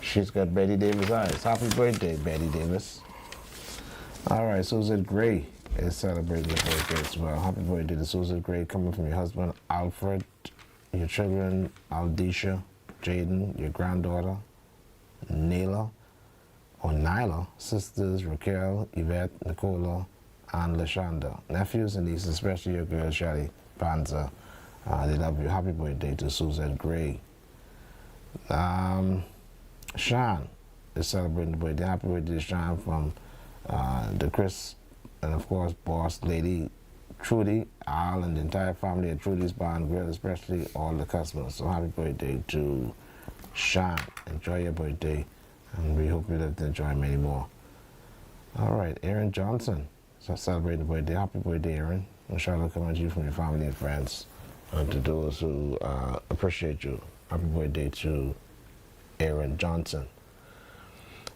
she's got Betty Davis eyes. Happy birthday, Betty Davis. All right, Susan Gray is celebrating the birthday as well. Happy birthday to Susan Gray, coming from your husband, Alfred, your children, Aldisha, Jaden, your granddaughter, Nyla, sisters, Raquel, Yvette, Nicola, and Lashonda. Nephews and nieces, especially your girl, Shelly Panza. They love you. Happy birthday to Susan Gray. Sean is celebrating the birthday. Happy birthday to Sean from the Chris, and of course, boss lady Trudy, Al, and the entire family at Trudy's Bar and Grill, especially all the customers. So happy birthday to Sean. Enjoy your birthday, and we hope you live to enjoy many more. All right, Aaron Johnson is celebrating the birthday. Happy birthday, Aaron. Inshallah, coming to you from your family and friends, and to those who appreciate you. Happy birthday to Aaron Johnson.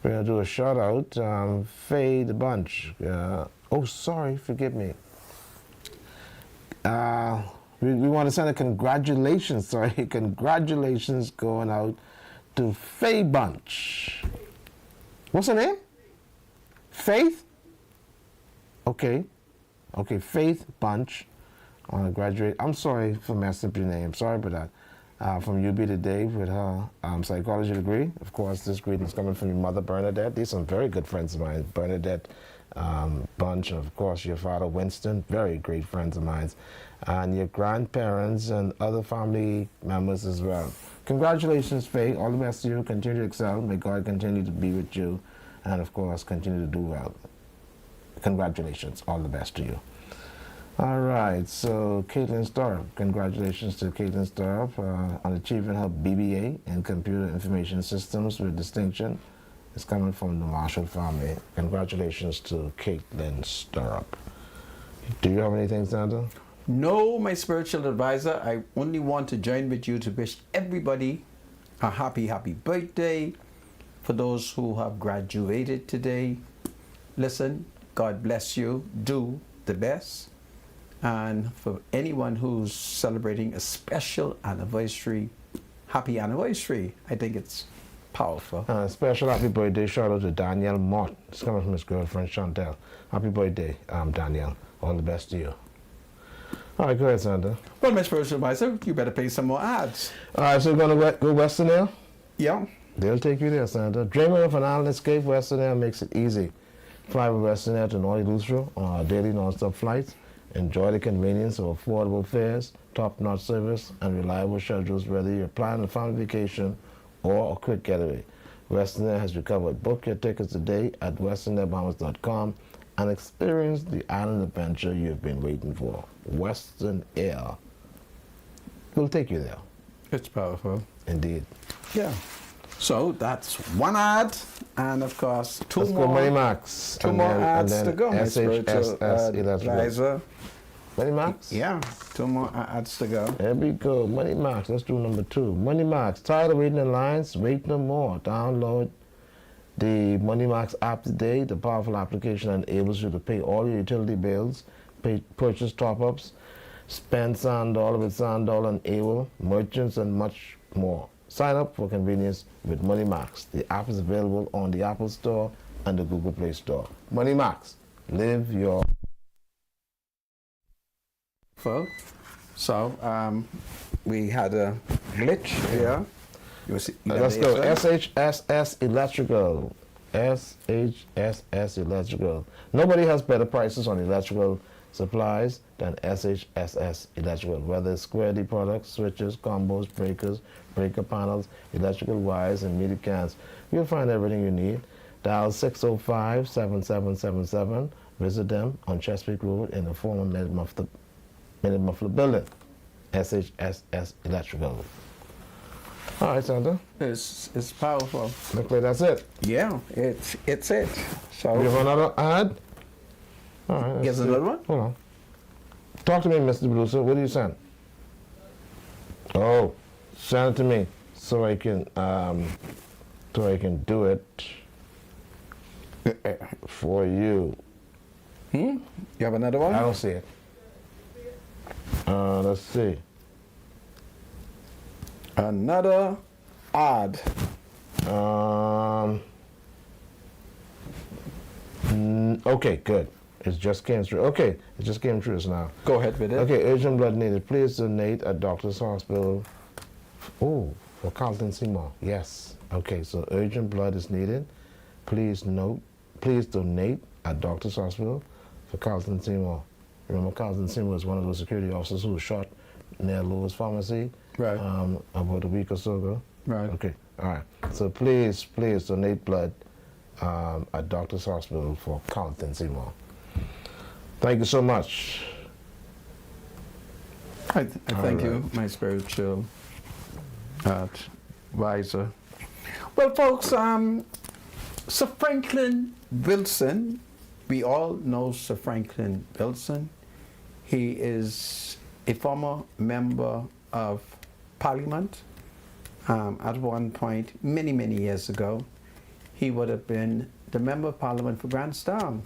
We're going to do a shout out. Faye the Bunch. Forgive me. We want to send a congratulations going out to Faye Bunch. What's her name? Faith? Okay, Faith Bunch. Graduate. I'm sorry for messing up your name. Sorry about that. From UB today with her psychology degree. Of course, this greeting is coming from your mother, Bernadette. These are some very good friends of mine. Bernadette Bunch, and of course, your father, Winston, very great friends of mine. And your grandparents and other family members as well. Congratulations, Faye. All the best to you. Continue to excel. May God continue to be with you. And of course, continue to do well. Congratulations. All the best to you. All right, so Caitlin Starp, congratulations to Caitlin Starp on achieving her BBA in Computer Information Systems with distinction. It's coming from the Marshall family. Congratulations to Caitlin Starp. Do you have anything, Sandra? No, my spiritual advisor. I only want to join with you to wish everybody a happy birthday. For those who have graduated today, listen, God bless you. Do the best. And for anyone who's celebrating a special anniversary, happy anniversary. I think it's powerful. Special happy birthday shout out to Danielle Mott. It's coming from his girlfriend Chantel. Happy birthday, Danielle. All the best to you. All right, go ahead, Sandra. Well, my spiritual advisor, you better pay some more ads. All right, so we're going to go Western Air? Yeah. They'll take you there, Sandra. Dreaming of an island escape, Western Air makes it easy. Fly with Western Air to North Luther on our daily non-stop flights. Enjoy the convenience of affordable fares, top-notch service, and reliable schedules, whether you're planning a family vacation or a quick getaway. Western Air has you covered. Book your tickets today at westernairbahamas.com and experience the island adventure you've been waiting for. Western Air will take you there. It's powerful. Indeed. Yeah. So that's one ad, and of course, two Let's more. go Money Max. Two more ads to go. My spiritual advisor. Money Max? Yeah, two more ads to go. There we go. Money Max. Let's do number 2. Money Max. Tired of waiting in lines? Wait no more. Download the Money Max app today. The powerful application enables you to pay all your utility bills, purchase top-ups, spend $1 with $1 on AWOL, merchants, and much more. Sign up for convenience with Money Max. The app is available on the Apple Store and the Google Play Store. Money Max. Live your... So, we had a glitch here. Let's go. SHSS Electrical. SHSS Electrical. Nobody has better prices on electrical supplies than SHSS Electrical. Whether it's Square D products, switches, combos, breakers, breaker panels, electrical wires, and meter cans, you'll find everything you need. Dial 605-7777. Visit them on Chesapeake Road in the former Mid-Muffler building, SHSS Electrical. All right, Sandra. It's powerful. Looks like that's it. Yeah, it's it. So We have another ad? All right. here's another one. Hold on. Talk to me, Mr. Producer. What do you send? Oh, send it to me so I can do it for you. You have another one? I don't see it. Let's see. Another ad. Okay, good. It just came through. Okay, it just came through just now. Go ahead with it. Okay, urgent blood needed. Please donate at Doctor's Hospital. Oh, for Carlton Seymour. Yes. Okay, so urgent blood is needed. Please donate at Doctor's Hospital for Carlton Seymour. Remember, Carlton Seymour was one of those security officers who was shot near Lowe's Pharmacy Right. about a week or so ago. Right. Okay, all right. So please donate blood at Doctor's Hospital for Carlton Seymour. Thank you so much. I thank you, my spiritual advisor. Well, folks, Sir Franklin Wilson, we all know Sir Franklin Wilson. He is a former member of Parliament. At one point, many, many years ago, he would have been the Member of Parliament for Grandstown.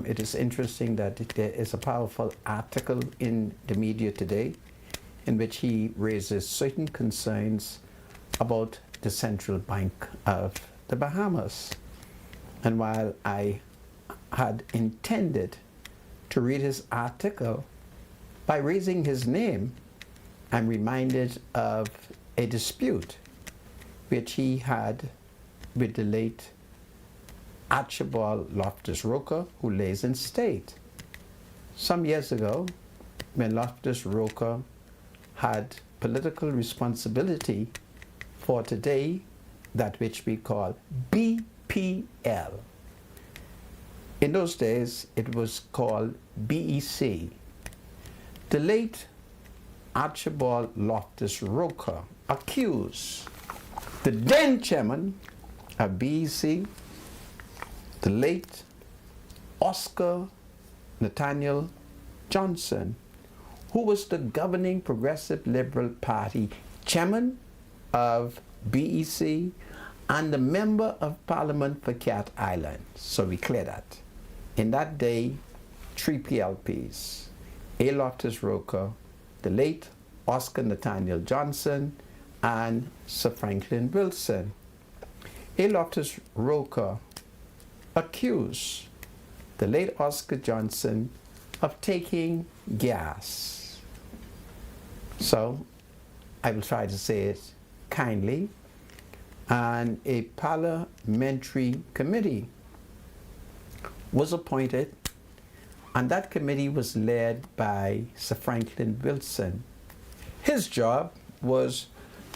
It is interesting that there is a powerful article in the media today in which he raises certain concerns about the Central Bank of the Bahamas. And while I had intended to read his article, by raising his name, I'm reminded of a dispute which he had with the late Archibald Loftus Roker, who lays in state. Some years ago, when Loftus Roker had political responsibility for today that which we call BPL. In those days, it was called BEC. The late Archibald Loftus Roker accused the then chairman of BEC, the late Oscar Nathaniel Johnson, who was the governing Progressive Liberal Party chairman of BEC and the member of Parliament for Cat Island. So we clear that. In that day, 3 PLPs, A. Loftus Roker, the late Oscar Nathaniel Johnson, and Sir Franklin Wilson. A. Loftus Roker accused the late Oscar Johnson of taking gas. So I will try to say it kindly. And a parliamentary committee was appointed, and that committee was led by Sir Franklin Wilson. His job was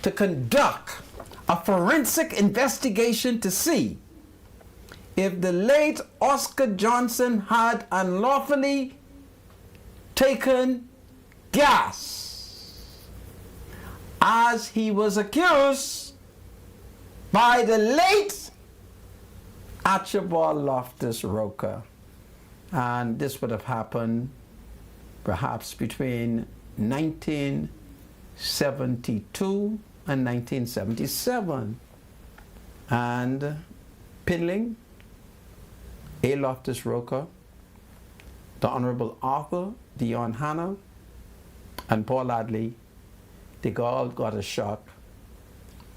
to conduct a forensic investigation to see if the late Oscar Johnson had unlawfully taken gas, as he was accused by the late Archibald Loftus Roker. And this would have happened perhaps between 1972 and 1977. And Pinling, A. Loftus Roker, the Honorable Arthur Dion Hanna, and Paul Adley, they all got a shock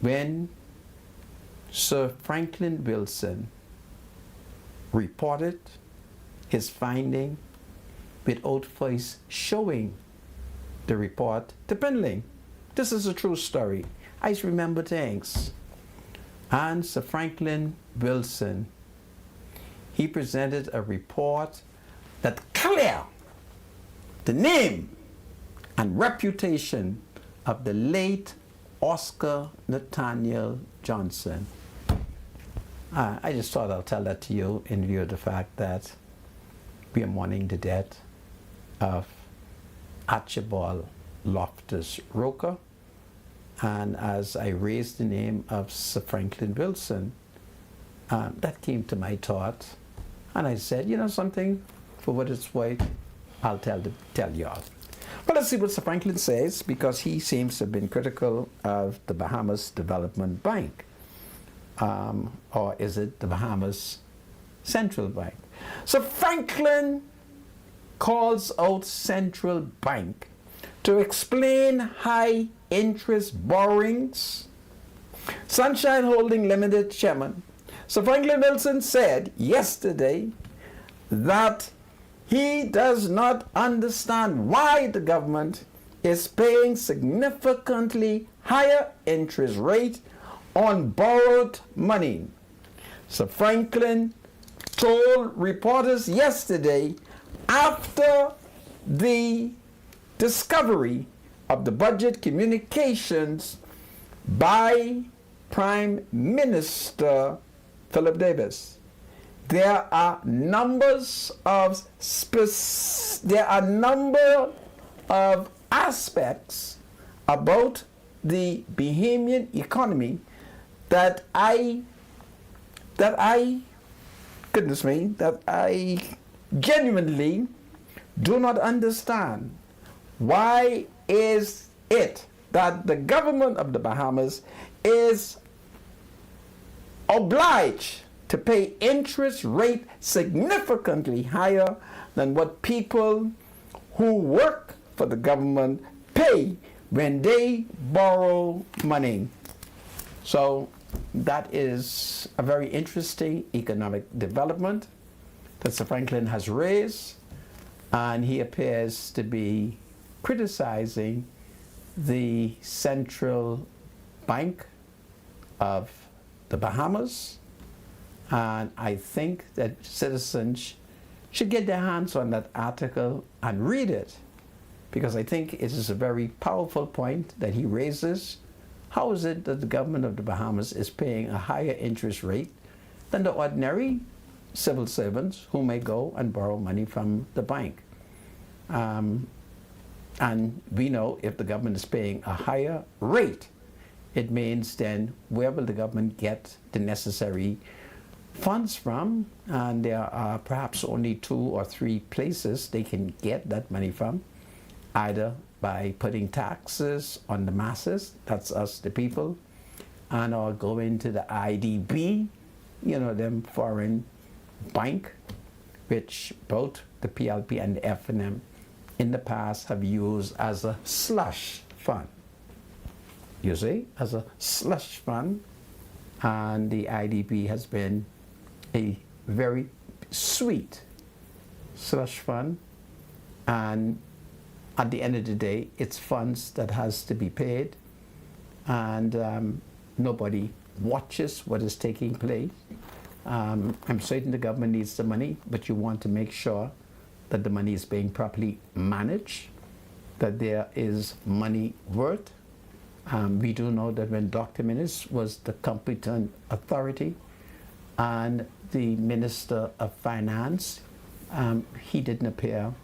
when Sir Franklin Wilson reported his finding without first showing the report to Pinling. This is a true story. I remember things. And Sir Franklin Wilson, he presented a report that cleared the name and reputation of the late Oscar Nathaniel Johnson. I just thought I'll tell that to you in view of the fact that we are mourning the death of Archibald Loftus Roker. And as I raised the name of Sir Franklin Wilson, that came to my thought. And I said, you know something, for what it's worth, I'll tell y'all. But let's see what Sir Franklin says, because he seems to have been critical of the Bahamas Development Bank. Or is it the Bahamas Central Bank? So Franklin calls out Central Bank to explain high interest borrowings. Sunshine Holding Limited chairman Sir Franklin Wilson said yesterday that he does not understand why the government is paying significantly higher interest rate on borrowed money. Sir Franklin told reporters yesterday, after the discovery of the budget communications by Prime Minister Philip Davis, there are numbers of aspects about the Bahamian economy that I genuinely do not understand. Why is it that the government of the Bahamas is obliged to pay interest rate significantly higher than what people who work for the government pay when they borrow money? So that is a very interesting economic development that Sir Franklin has raised, and he appears to be criticizing the Central Bank of the Bahamas. And I think that citizens should get their hands on that article and read it, because I think it is a very powerful point that he raises. How is it that the government of the Bahamas is paying a higher interest rate than the ordinary civil servants who may go and borrow money from the bank? And we know if the government is paying a higher rate, it means then where will the government get the necessary funds from? And there are perhaps only 2 or 3 places they can get that money from, either by putting taxes on the masses, that's us the people, and or going to the IDB, you know, them foreign bank, which both the PLP and the F&M in the past have used as a slush fund. You see, as a slush fund, and the IDB has been a very sweet slush fund, and at the end of the day, it's funds that has to be paid, and nobody watches what is taking place. I'm certain the government needs the money, but you want to make sure that the money is being properly managed, that there is money worth. We do know that when Dr. Minnis was the competent authority and the Minister of Finance, he didn't appear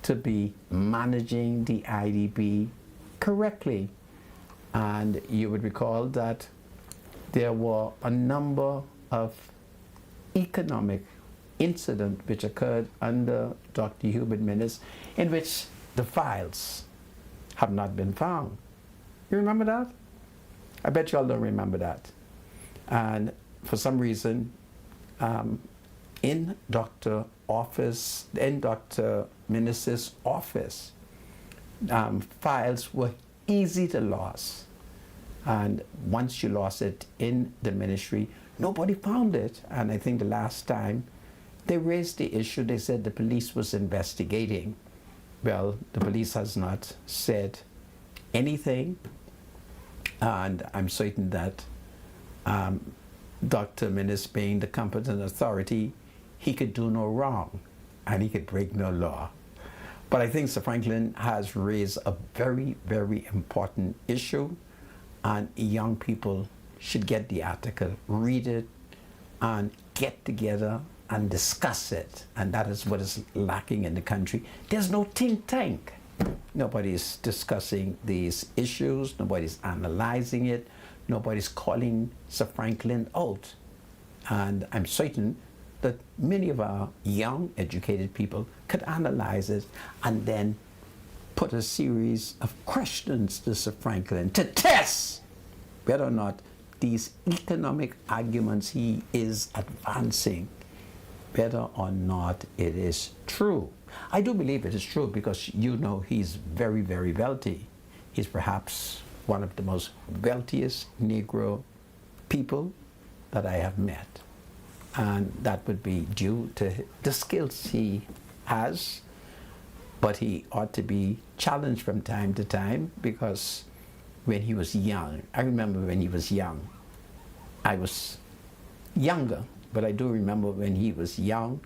to be managing the IDB correctly. And you would recall that there were a number of economic incidents which occurred under Dr. Hubert Minnis, in which the files have not been found. You remember that? I bet you all don't remember that. And for some reason, in Dr. Minnis's office, files were easy to lose. And once you lost it in the ministry, nobody found it. And I think the last time they raised the issue, they said the police was investigating. Well, the police has not said anything. And I'm certain that Dr. Minnis, being the competent authority, he could do no wrong and he could break no law. But I think Sir Franklin has raised a very, very important issue, and young people should get the article, read it, and get together and discuss it. And that is what is lacking in the country. There's no think tank. Nobody's discussing these issues. Nobody's analyzing it. Nobody's calling Sir Franklin out. And I'm certain that many of our young, educated people could analyze it and then put a series of questions to Sir Franklin to test whether or not these economic arguments he is advancing, whether or not it is true. I do believe it is true because you know he's very, very wealthy. He's perhaps one of the most wealthiest Negro people that I have met. And that would be due to the skills he has, but he ought to be challenged from time to time because when he was young, I remember when he was young, I was younger, but I do remember when he was young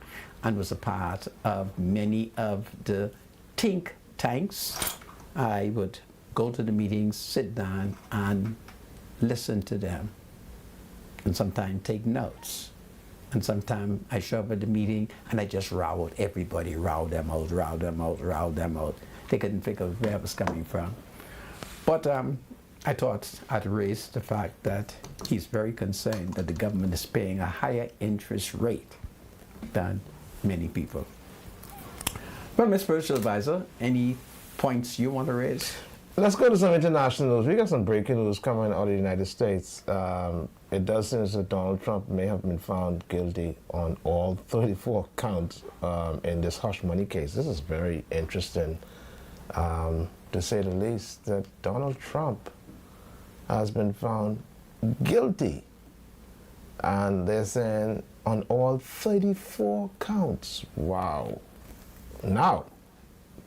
and was a part of many of the think tanks. I would go to the meetings, sit down and listen to them, and sometimes take notes. And sometimes I show up at the meeting and I just riled everybody, riled them out. They couldn't figure out where I was coming from. But I thought I'd raise the fact that he's very concerned that the government is paying a higher interest rate than many people. Well, Ms. Spiritual Advisor, any points you want to raise? Let's go to some international news. We got some breaking news coming out of the United States. It does seem that Donald Trump may have been found guilty on all 34 counts in this hush money case. This is very interesting, to say the least, that Donald Trump has been found guilty. And they're saying on all 34 counts. Wow. Now,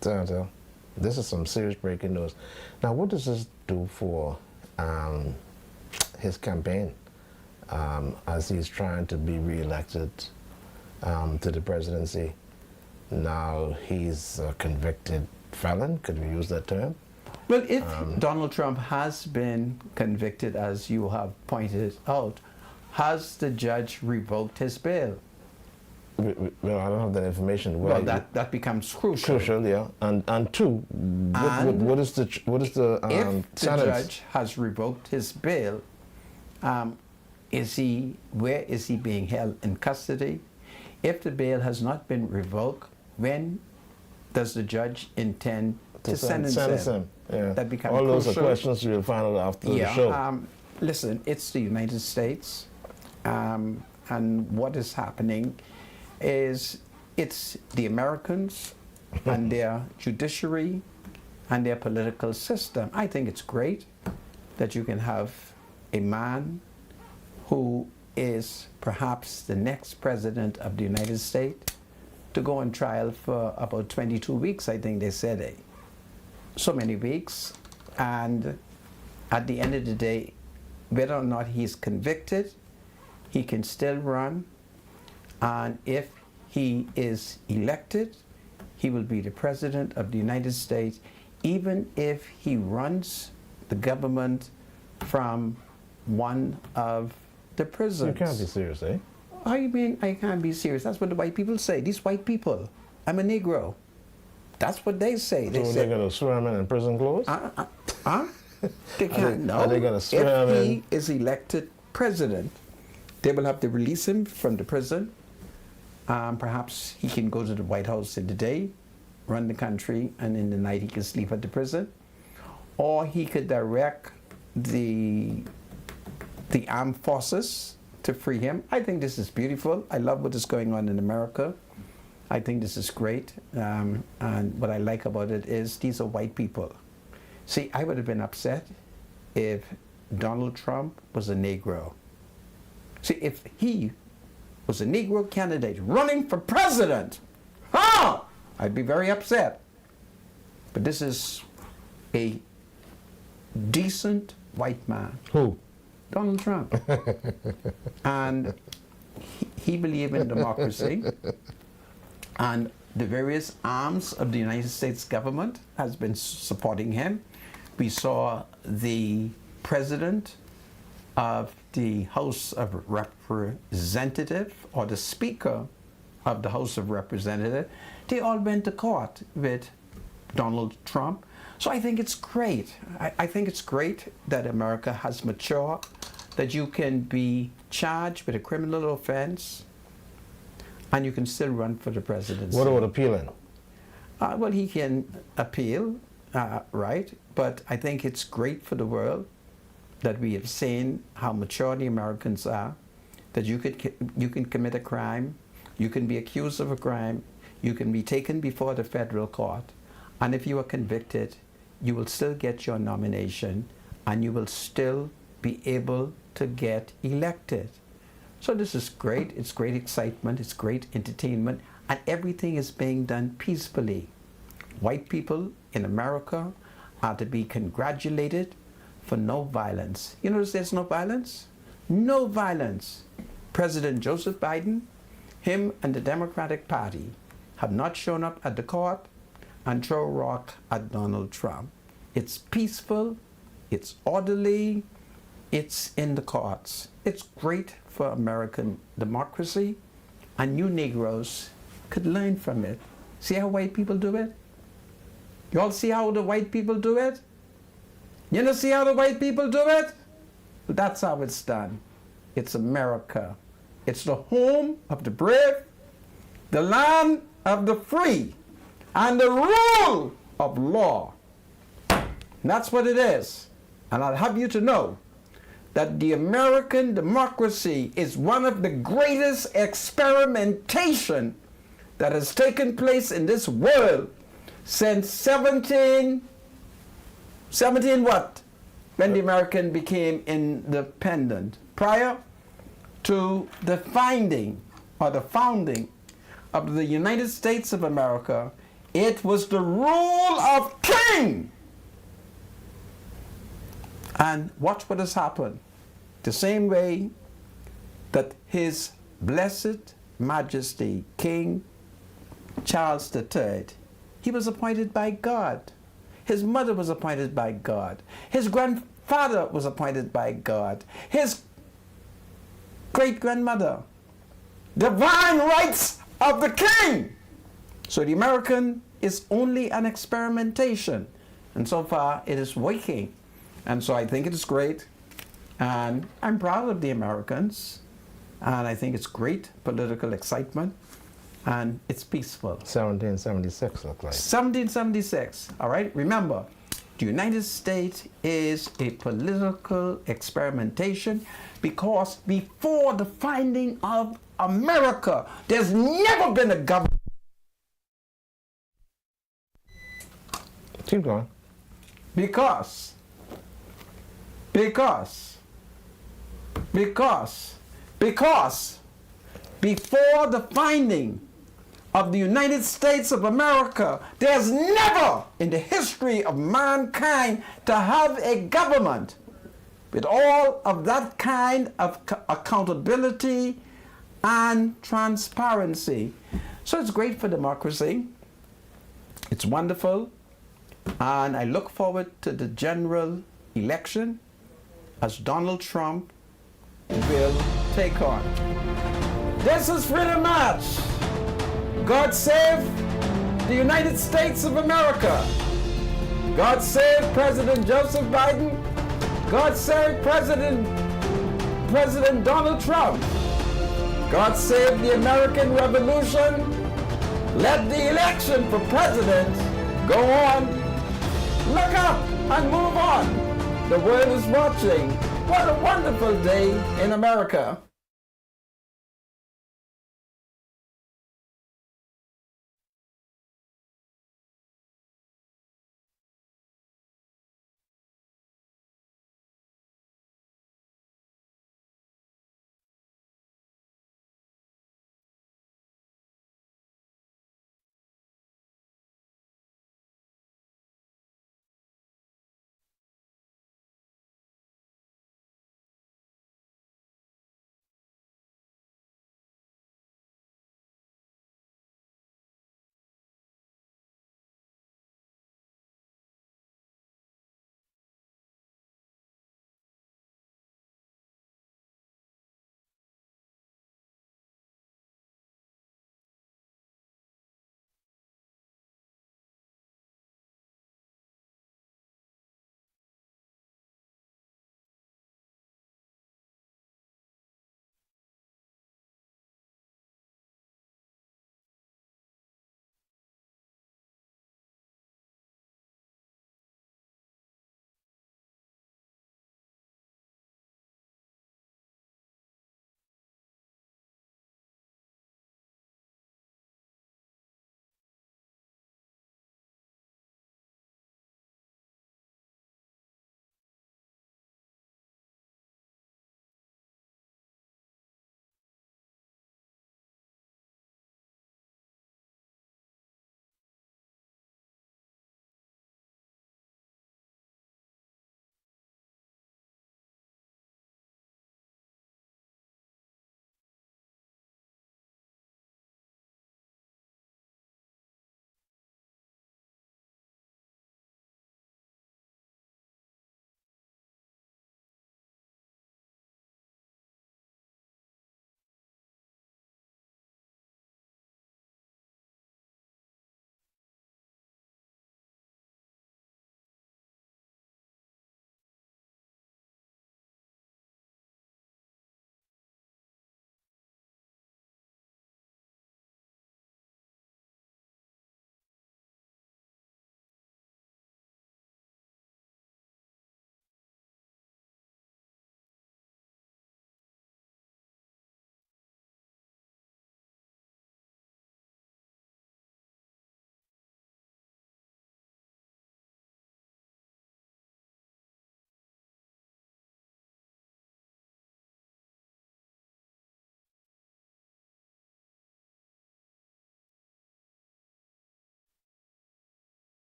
this is some serious breaking news. Now, what does this do for his campaign as he's trying to be reelected to the presidency? Now, he's a convicted felon. Could we use that term? Well, if Donald Trump has been convicted, as you have pointed out, has the judge revoked his bail? Well, I don't have that information. Well, that becomes crucial. Crucial, yeah. And two, what is the if sentence? the judge has revoked his bail, where is he being held in custody? If the bail has not been revoked, when does the judge intend to sentence him? Yeah. That becomes all those crucial. are questions you'll find out after the show. Listen, it's the United States, and what is happening is it's the Americans and their judiciary and their political system. I think it's great that you can have a man who is perhaps the next president of the United States to go on trial for about 22 weeks, I think they said. So many weeks. And at the end of the day, whether or not he's convicted, he can still run. And if he is elected, he will be the president of the United States, even if he runs the government from one of the prisons. You can't be serious, eh? I mean, I can't be serious. That's what the white people say. These white people. I'm a Negro. That's what they say. So they're going to swear him in prison clothes? They can't know. Are they going to swear him in? If he is elected president, they will have to release him from the prison. Perhaps he can go to the White House in the day, run the country, and in the night he can sleep at the prison. Or he could direct the armed forces to free him. I think this is beautiful. I love what is going on in America. I think this is great. And what I like about it is these are white people. See, I would have been upset if Donald Trump was a Negro. See, if he was a Negro candidate running for president, I'd be very upset. But this is a decent white man. Who? Donald Trump. And he believed in democracy. And the various arms of the United States government has been supporting him. We saw the president of the House of Representatives or the Speaker of the House of Representatives, they all went to court with Donald Trump. So I think it's great. I think it's great that America has matured, that you can be charged with a criminal offense and you can still run for the presidency. What about appealing? Well, he can appeal, right? But I think it's great for the world that we have seen how mature the Americans are, that you can commit a crime, you can be accused of a crime, you can be taken before the federal court, and if you are convicted, you will still get your nomination and you will still be able to get elected. So this is great. It's great excitement, it's great entertainment, and everything is being done peacefully. White people in America are to be congratulated for no violence. You notice there's no violence? No violence. President Joseph Biden, him and the Democratic Party have not shown up at the court and throw a rock at Donald Trump. It's peaceful, it's orderly, it's in the courts. It's great for American democracy, and you Negroes could learn from it. See how white people do it? You all see how the white people do it? You know, see how the white people do it? That's how it's done. It's America. It's the home of the brave, the land of the free, and the rule of law. And that's what it is. And I'll have you to know that the American democracy is one of the greatest experimentation that has taken place in this world since 17 what? When the American became independent. Prior to the finding or the founding of the United States of America, it was the rule of king. And watch what has happened. The same way that His Blessed Majesty King Charles III, he was appointed by God. His mother was appointed by God. His grandfather was appointed by God. His great-grandmother. Divine rights of the king. So the American is only an experimentation. And so far it is working. And so I think it is great. And I'm proud of the Americans. And I think it's great political excitement. And it's peaceful. 1776 look like. 1776, all right? Remember, the United States is a political experimentation because before the finding of America, there's never been a government. Keep going. Because before the finding of the United States of America, there's never in the history of mankind to have a government with all of that kind of accountability and transparency. So it's great for democracy. It's wonderful. And I look forward to the general election as Donald Trump will take on. This is Freedom March. God save the United States of America. God save President Joseph Biden. God save President Donald Trump. God save the American Revolution. Let the election for president go on. Look up and move on. The world is watching. What a wonderful day in America.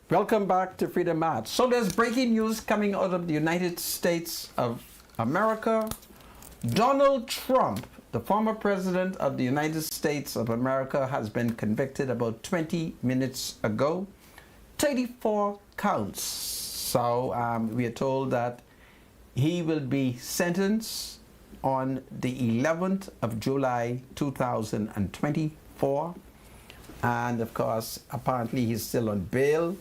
Welcome back to Freedom Mart. So there's breaking news coming out of the United States of America. Donald Trump, the former president of the United States of America, has been convicted about 20 minutes ago. 34 counts. So we are told that he will be sentenced on the 11th of July 2024. And of course, apparently he's still on bail.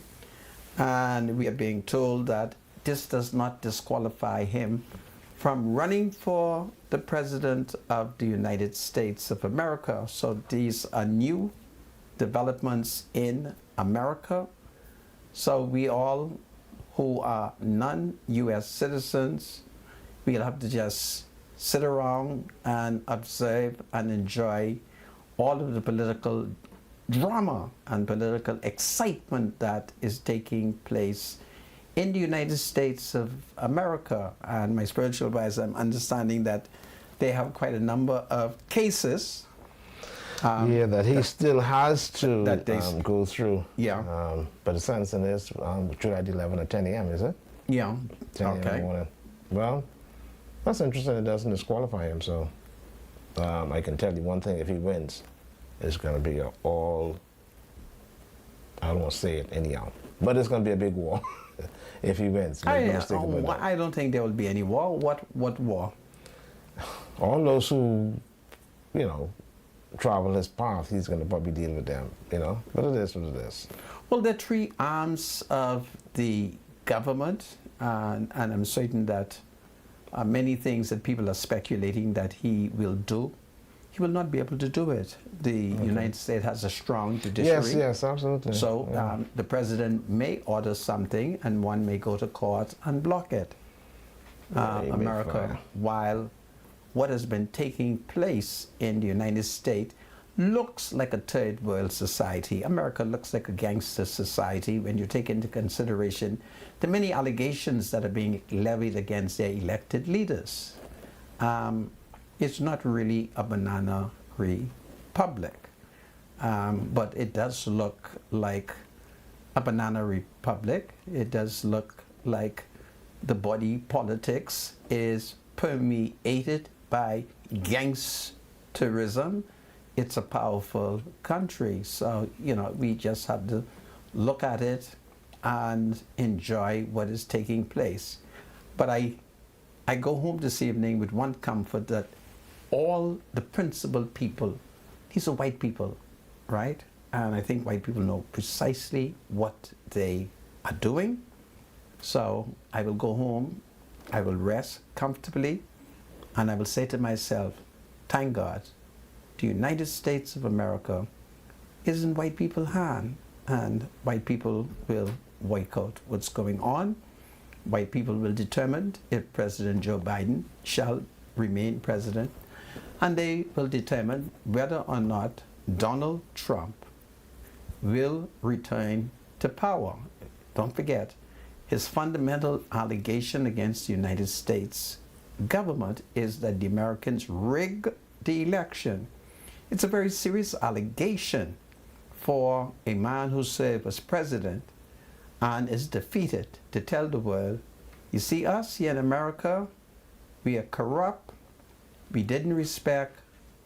And we are being told that this does not disqualify him from running for the President of the United States of America. So these are new developments in America. So we all who are non-U.S. citizens, we'll have to just sit around and observe and enjoy all of the political drama and political excitement that is taking place in the United States of America. And my spiritual advisor, I'm understanding that they have quite a number of cases. That he still has to go through. Yeah. But the sentencing is July 11 at 10 a.m., is it? Yeah. 10 a.m. in the morning. Well, that's interesting. It doesn't disqualify him. So I can tell you one thing: if he wins, it's going to be all. I don't want to say it anyhow, but it's going to be a big war. If he wins, I don't think there will be any war. What war? All those who, travel his path, he's going to probably deal with them, But it is what it is. Well, there are three arms of the government, and I'm certain that many things that people are speculating that he will do, he will not be able to do it. The United States has a strong judiciary. Yes, absolutely. So the president may order something, and one may go to court and block it. America, while what has been taking place in the United States looks like a third world society. America looks like a gangster society when you take into consideration the many allegations that are being levied against their elected leaders. It's not really a banana republic, but it does look like a banana republic. It does look like the body politics is permeated by gangsterism. It's a powerful country. So, we just have to look at it and enjoy what is taking place. But I go home this evening with one comfort, that all the principal people, these are white people, right? And I think white people know precisely what they are doing. So I will go home, I will rest comfortably, and I will say to myself, thank God, the United States of America is in white people's hands, and white people will work out what's going on. White people will determine if President Joe Biden shall remain president, and they will determine whether or not Donald Trump will return to power. Don't forget, his fundamental allegation against the United States government is that the Americans rigged the election. It's a very serious allegation for a man who served as president and is defeated to tell the world, you see us here in America, we are corrupt, we didn't respect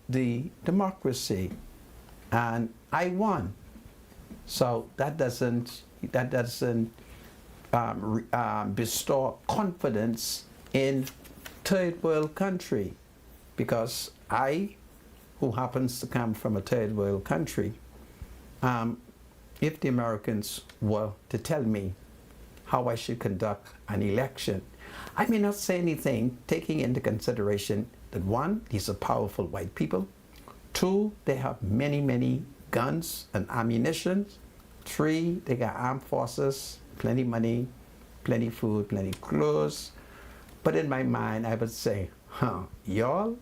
the democracy, and I won. So that doesn't bestow confidence in third world country, because I, who happens to come from a third world country, if the Americans were to tell me how I should conduct an election, I may not say anything, taking into consideration that one, these are powerful white people. Two, they have many, many guns and ammunition. Three, they got armed forces, plenty money, plenty food, plenty clothes. But in my mind, I would say, y'all,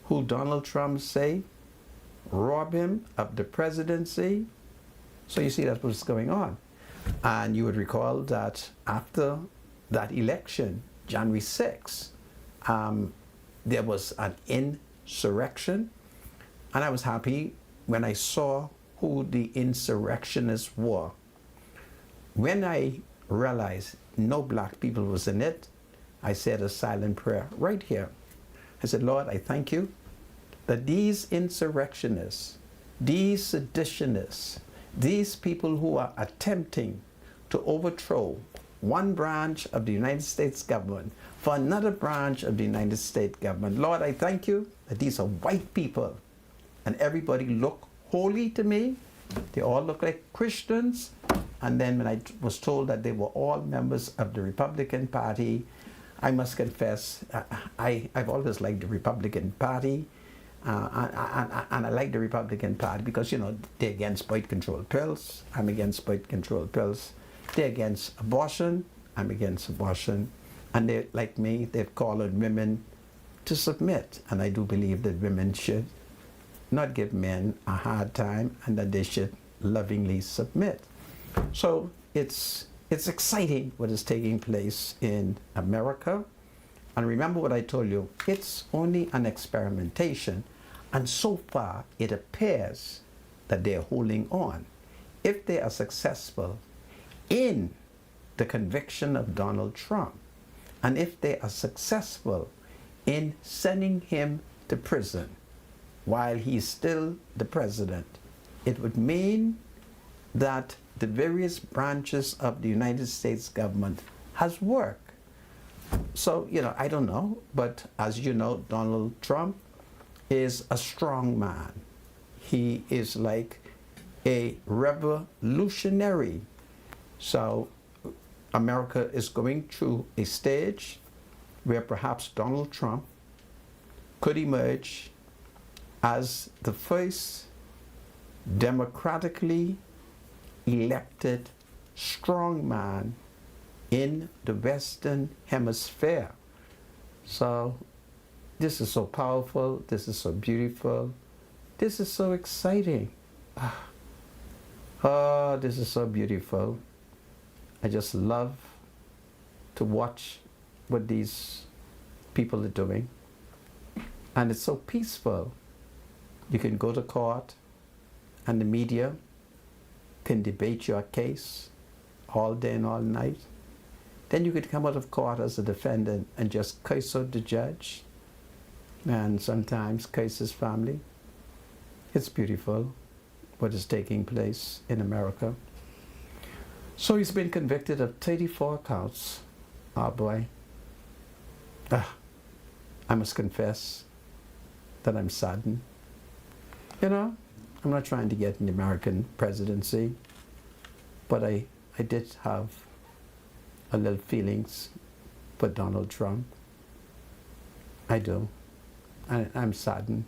who Donald Trump say, rob him of the presidency. So you see, that's what's going on. And you would recall that after that election, January 6th, there was an insurrection. And I was happy when I saw who the insurrectionists were. when I realized no black people was in it, I said a silent prayer right here. I said, Lord, I thank you that these insurrectionists, these seditionists, these people who are attempting to overthrow one branch of the United States government for another branch of the United States government. Lord, I thank you that these are white people and everybody look holy to me. They all look like Christians. And then when I was told that they were all members of the Republican Party, I must confess, I've always liked the Republican Party. And I like the Republican Party because, you know, they're against birth control pills. I'm against birth control pills. They're against abortion. I'm against abortion. And they, like me, they've called on women to submit. And I do believe that women should not give men a hard time and that they should lovingly submit. So it's exciting what is taking place in America. And remember what I told you, it's only an experimentation. And so far, it appears that they're holding on. If they are successful in the conviction of Donald Trump, and if they are successful in sending him to prison while he's still the president, it would mean that the various branches of the United States government has worked. So, you know, I don't know, but as you know, Donald Trump is a strong man. He is like a revolutionary. So America is going through a stage where perhaps Donald Trump could emerge as the first democratically elected strong man in the Western Hemisphere. So this is so powerful, this is so beautiful, this is so exciting. Oh, this is so beautiful. I just love to watch what these people are doing. And it's so peaceful. You can go to court and the media can debate your case all day and all night. Then you could come out of court as a defendant and just curse out the judge and sometimes curse his family. It's beautiful what is taking place in America. So he's been convicted of 34 counts. Oh boy. I must confess that I'm saddened. You know, I'm not trying to get an American presidency, but I did have a little feelings for Donald Trump. I do. I'm saddened.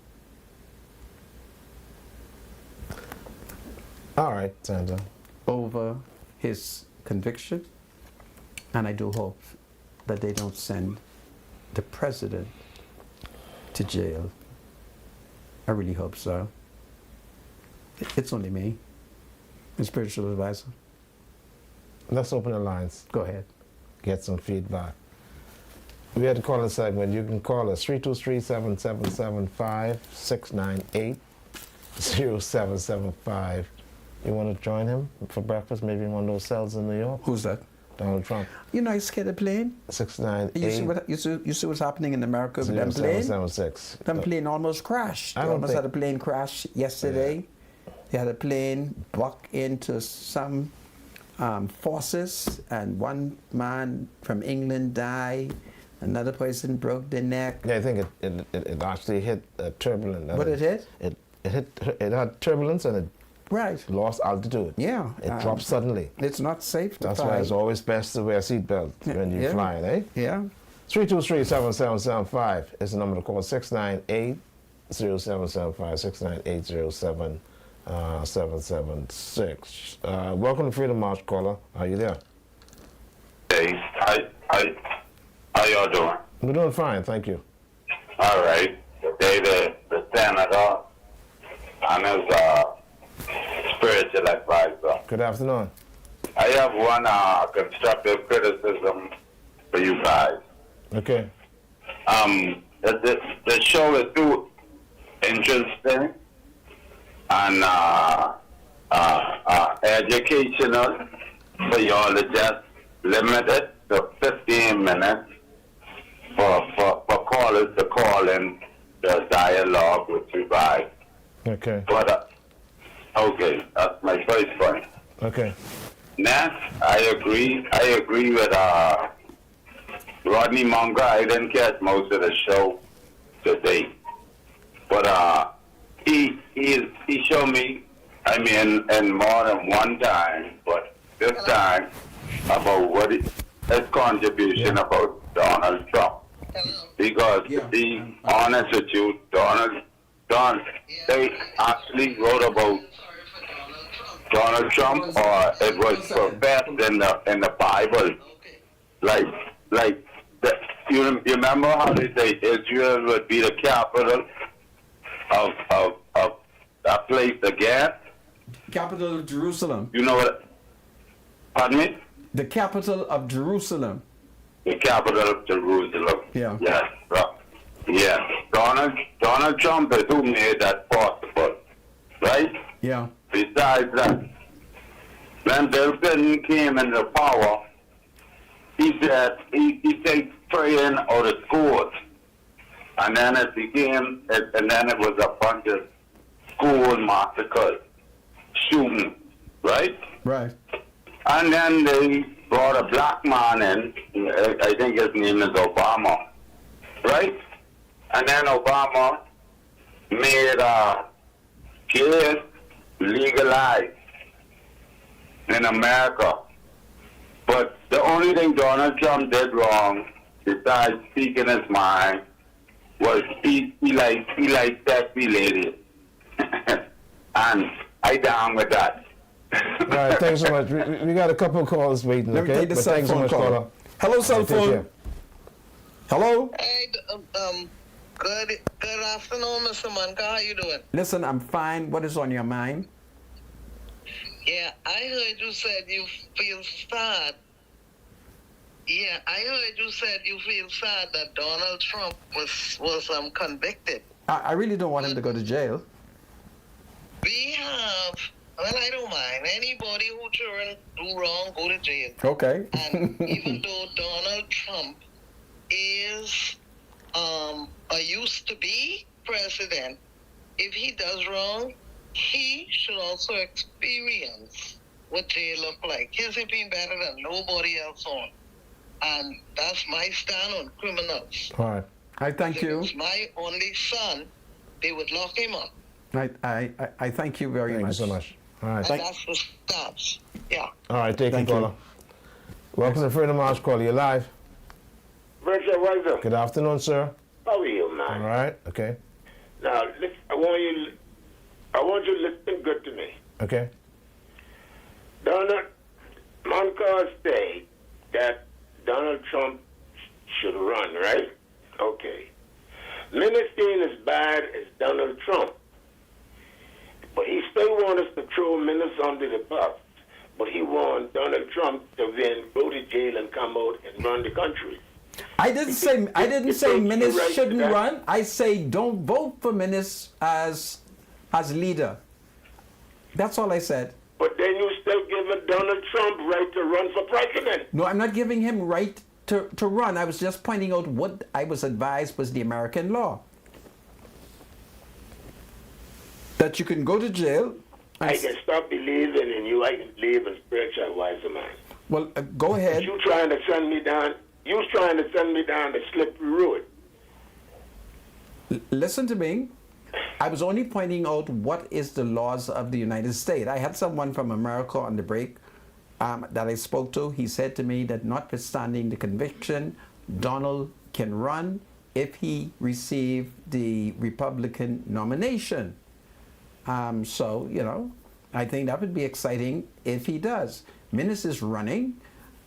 All right, Sandra. Over his conviction, and I do hope that they don't send the president to jail. I really hope so. It's only me, a spiritual advisor. Let's open the lines. Go ahead. Get some feedback. We had to call a segment. You can call us 323-777-569-8-0775. You want to join him for breakfast, maybe in one of those cells in New York? Who's that? Donald Trump. You know, he's scared of plane. 698. You see what's happening in America with them plane? 0776. Them plane almost crashed. They almost had a plane crash yesterday. Yeah. They had a plane buck into some forces, and one man from England died. Another person broke their neck. Yeah, I think it actually hit turbulence. What it hit? It had turbulence and it lost altitude. Yeah. It dropped suddenly. It's not safe to That's fly. why it's always best to wear a seatbelt when you're flying, eh? Yeah. 323-7775 is the number to call. 698-0775, 698-0776. Welcome to Freedom March, caller. Are you there? Hey, how y'all doing? We're doing fine, thank you. All right. They the senator and his spiritual advisor. Good afternoon. I have one constructive criticism for you guys. Okay. The show is too interesting and educational for y'all to just limit it to 15 minutes for callers to call in the dialogue with you guys. Okay. But, okay, that's my first point. Okay. Next, I agree with Rodney Munger. I didn't catch most of the show today. But he showed me, I mean, and more than one time, but this time about what his contribution about Donald Trump. Because to be honest with you, they actually wrote about Donald Trump, or it was professed in the Bible. Like you remember how they say Israel would be the capital of that place again? Capital of Jerusalem. You know what? Pardon me? The capital of Jerusalem. The capital of Jerusalem. Yeah. Yes. Right. Yes. Donald Trump is who made that possible. Right? Yeah. Besides that, when Bill Clinton came into power, he said he takes praying out of schools. And then it was a bunch of school massacres, shooting, right? Right. And then they brought a black man in, I think his name is Obama, right? And then Obama made gays legalized in America. But the only thing Donald Trump did wrong, besides speaking his mind, was he liked sexy ladies. And I down with that. All right, thanks so much. We got a couple of calls waiting, Let me okay? take the But cell thanks so phone much, call. caller. Hello, cell Take phone. care. Hello. Hey, good afternoon, Mr. Manka. How you doing? Listen, I'm fine. What is on your mind? Yeah, I heard you said you feel sad. Yeah, I heard you said you feel sad that Donald Trump was convicted. I really don't want him to go to jail. We have, well, I don't mind. Anybody who do wrong, go to jail. Okay. And even though Donald Trump is used to be president, if he does wrong, he should also experience what jail look like. His have been better than nobody else on. And that's my stand on criminals. All right. I thank If you. it's my only son, they would lock him up. I thank you very Thank you much. so much. All right. And that's the stance. Yeah. All right, take Thank it, you. caller. Welcome to Freedom House Call. You're live. Richard, what's up? Good afternoon, sir. How are you, man? All right. Okay. Now, listen, I want you to listen good to me. Okay. Donald Moncars say that Donald Trump should run, right? Okay. Minister as bad as Donald Trump, but he still wants us to throw Minister under the bus. But he wants Donald Trump to then go to jail and come out and run the country. I didn't say Minnis shouldn't run. I say don't vote for Minnis as leader. That's all I said. But then you still give Donald Trump right to run for president. No, I'm not giving him right to run. I was just pointing out what I was advised was the American law. That you can go to jail. And I can stop believing in you. I can believe in spiritual wise man. well, go ahead. You trying to send me down? You trying to send me down the slippery road? Listen to me. I was only pointing out what is the laws of the United States. I had someone from America on the break that I spoke to. He said to me that notwithstanding the conviction, Donald can run if he received the Republican nomination. So, you know, I think that would be exciting if he does. Minnis is running.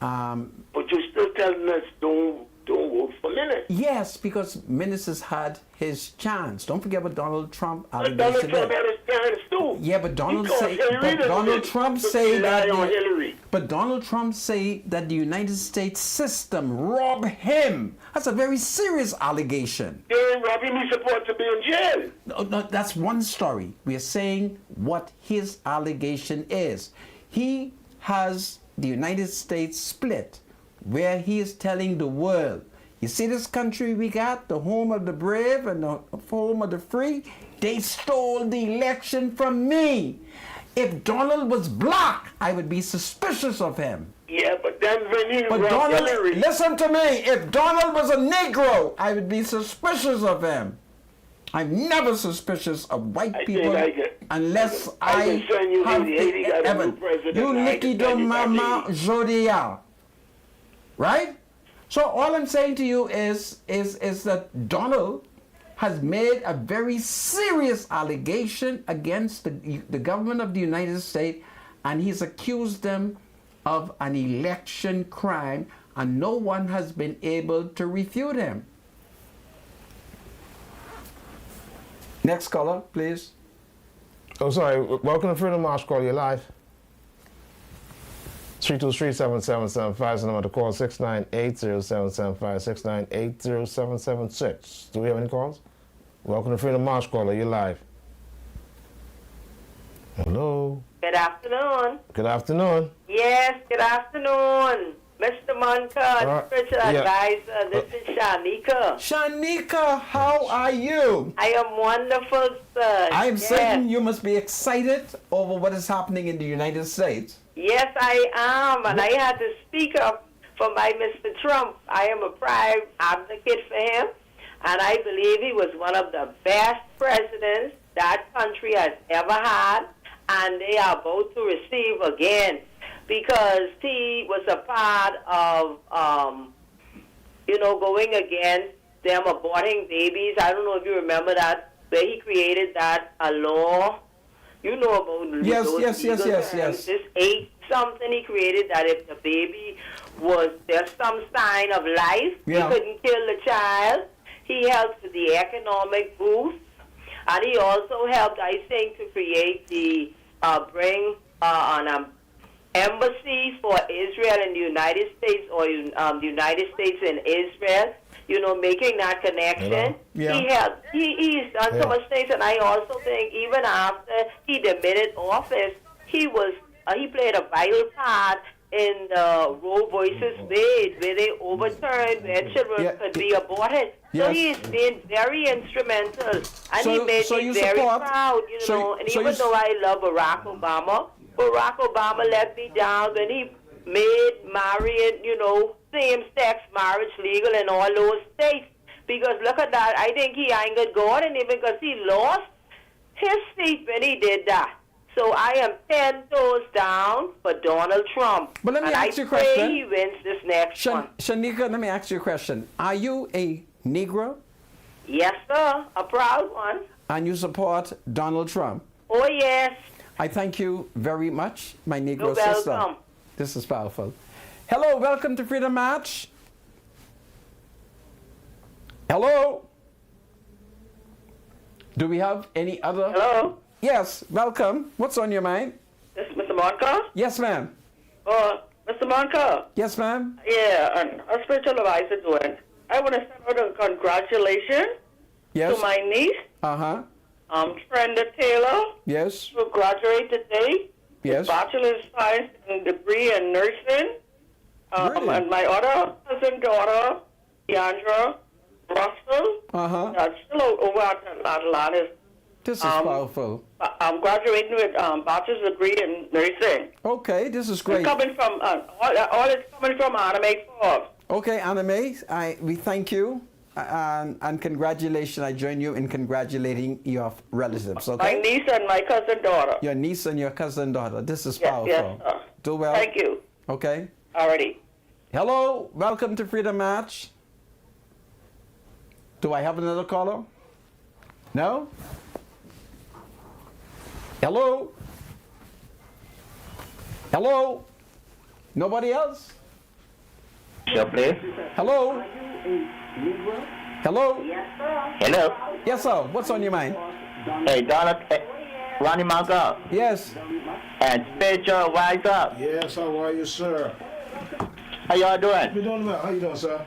But you're still telling us don't vote for Minnis. Yes, because Minnis has had his chance. Don't forget what Donald Trump But Donald allegation Trump is. had his chance too. Yeah, but Donald He called say, Hillary but to Donald sit- Trump to say rely that on the, Hillary. but Donald Trump say that the United States system robbed him. That's a very serious allegation. They ain't robbing me supposed to be in jail. No, that's one story. We are saying what his allegation is. He has the United States split, where he is telling the world, you see this country we got, the home of the brave and the home of the free? They stole the election from me. If Donald was black, I would be suspicious of him. Yeah, but then when he But wrote Donald, Hillary, listen to me, if Donald was a Negro, I would be suspicious of him. I'm never suspicious of white I people think I can- unless I can send you have the 80 got a new evidence. president, You I Nicky can send do you that mama 80. Jodia. Right? So all I'm saying to you is that Donald has made a very serious allegation against the government of the United States, and he's accused them of an election crime, and no one has been able to refute him. Next caller, please. Oh, sorry. Welcome to Freedom March. Call you live. 323-7775 is the number to call. 698-0775, 698-0776. Do we have any calls? Welcome to Freedom March. Caller, you live. Hello. Good afternoon. Good afternoon. Yes, good afternoon. Mr. Monka, spiritual advisor, this is Shanika. Shanika, how are you? I am wonderful, sir. I'm yes. certain you must be excited over what is happening in the United States. Yes, I am, and I had to speak up for my Mr. Trump. I am a prime advocate for him, and I believe he was one of the best presidents that country has ever had, and they are about to receive again, because he was a part of, going against them aborting babies. I don't know if you remember that, where he created that a law. You know about Yes, those yes, yes, legal yes, terms. yes. This 8-something he created that if the baby was there's some sign of life, Yeah. he couldn't kill the child. He helped with the economic boost, and he also helped, I think, to create the bring an embassy for Israel in the United States, or the United States and Israel. Making that connection. Yeah. He helped. He's done so much things, and I also think even after he demitted office, he played a vital part in the Roe versus Wade, where they overturned where children could be aborted. So Yes. he's been very instrumental, and So- he made so me you very support- proud. so- And so even you- though I love Barack Obama let me down when he made marrying, same-sex marriage legal in all those states. Because look at that, I think he angered God, and even because he lost his seat when he did that. So I am 10 toes down for Donald Trump. But let me and ask you a I pray question. he wins this next one. Shanika, let me ask you a question. Are you a Negro Yes, sir, a proud one. and you support Donald Trump? Oh, yes. I thank you very much, my Negro You're sister. welcome. This is powerful. Hello, welcome to Freedom March. Hello? Do we have any other? Hello, Yes, welcome. What's on your mind? this is Mr. Monka. Yes, ma'am. Mr. Monka. Yes, ma'am. Yeah, and a spiritual advisor doing. I want to send out a congratulations Yes. to my niece, Uh-huh. Trenda Taylor, Yes. who graduated today. Yes. Bachelor's Science and degree in nursing. Really? And my other cousin daughter, Deandra Russell, Uh-huh. that's still over at Atlanta. This is powerful. I'm graduating with bachelor's degree in nursing. Okay, this is It's great. coming from all is coming from Anime Forbes. Okay, Anime, we thank you and congratulations. I join you in congratulating your relatives. My Okay, niece and my cousin daughter. your niece and your cousin daughter. This is Yes, powerful. yes, sir. Do well. Thank you. Okay. Already. Hello, welcome to Freedom March. Do I have another caller? No? Hello? Hello? Nobody else? Sure, please. Hello? Hello? Hello. Yes, sir. What's on your mind? Hey, Donald, Ronnie Monka, Yes. and spiritual advisor. Yes, how are you, sir? How y'all doing? You doing well? How you doing, sir?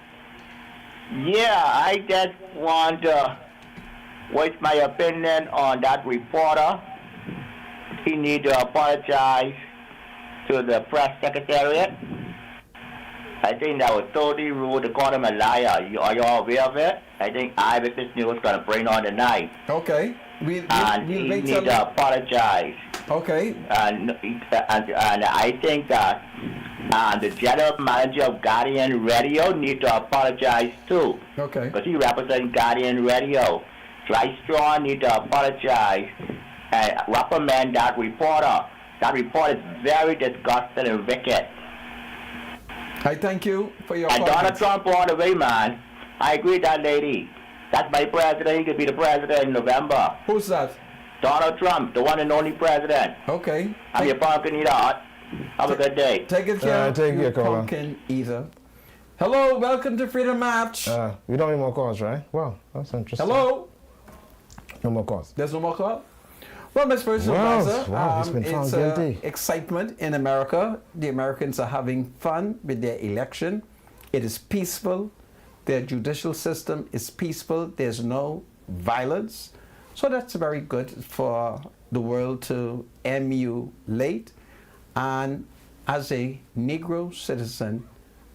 Yeah, I just want to voice my opinion on that reporter. He need to apologize to to the press secretariat. I think that was totally rude to call him a liar. Are you all aware of it? I think Eyewitness News is going to bring on tonight. Okay. And he needs to apologize. Okay. And I think that the general manager of Guardian Radio needs to apologize too. Okay. Because he represents Guardian Radio. Sly Strawn needs to apologize and reprimand that reporter. That report is very disgusting and wicked. I thank you for your And comments. Donald Trump all the way, man. I agree with that lady. That's my president. He could be the president in November. Who's that? Donald Trump, the one and only president. Okay. I'm your pumpkin eater. Have a good day. Take it care. Take care, caller. Pumpkin eater. Hello, welcome to Freedom March. We don't need more calls, right? Wow, that's interesting. Hello. No more calls. There's no more call? Well, Ms. Spiritual Wow, Advisor, wow, he's been found it's guilty. excitement in America. The Americans are having fun with their election. It is peaceful. Their judicial system is peaceful. There's no violence. So that's very good for the world to emulate. And as a Negro citizen,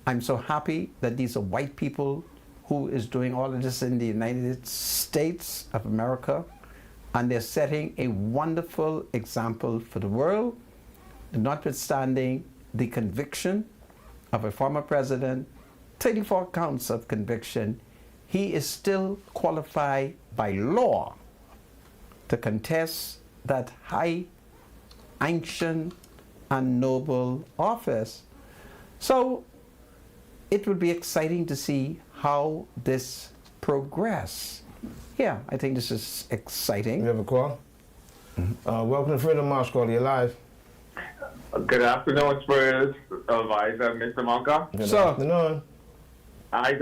I'm so happy that these are white people who is doing all of this in the United States of America. And they're setting a wonderful example for the world, notwithstanding the conviction of a former president, 34 counts of conviction. He is still qualified by law to contest that high, ancient, and noble office. So it would be exciting to see how this progress. Yeah, I think this is exciting. You have a call? Welcome to Freedom March Call. You're live. Good afternoon, Spurs Advisor, Mr. Monka. Good Sir. afternoon. I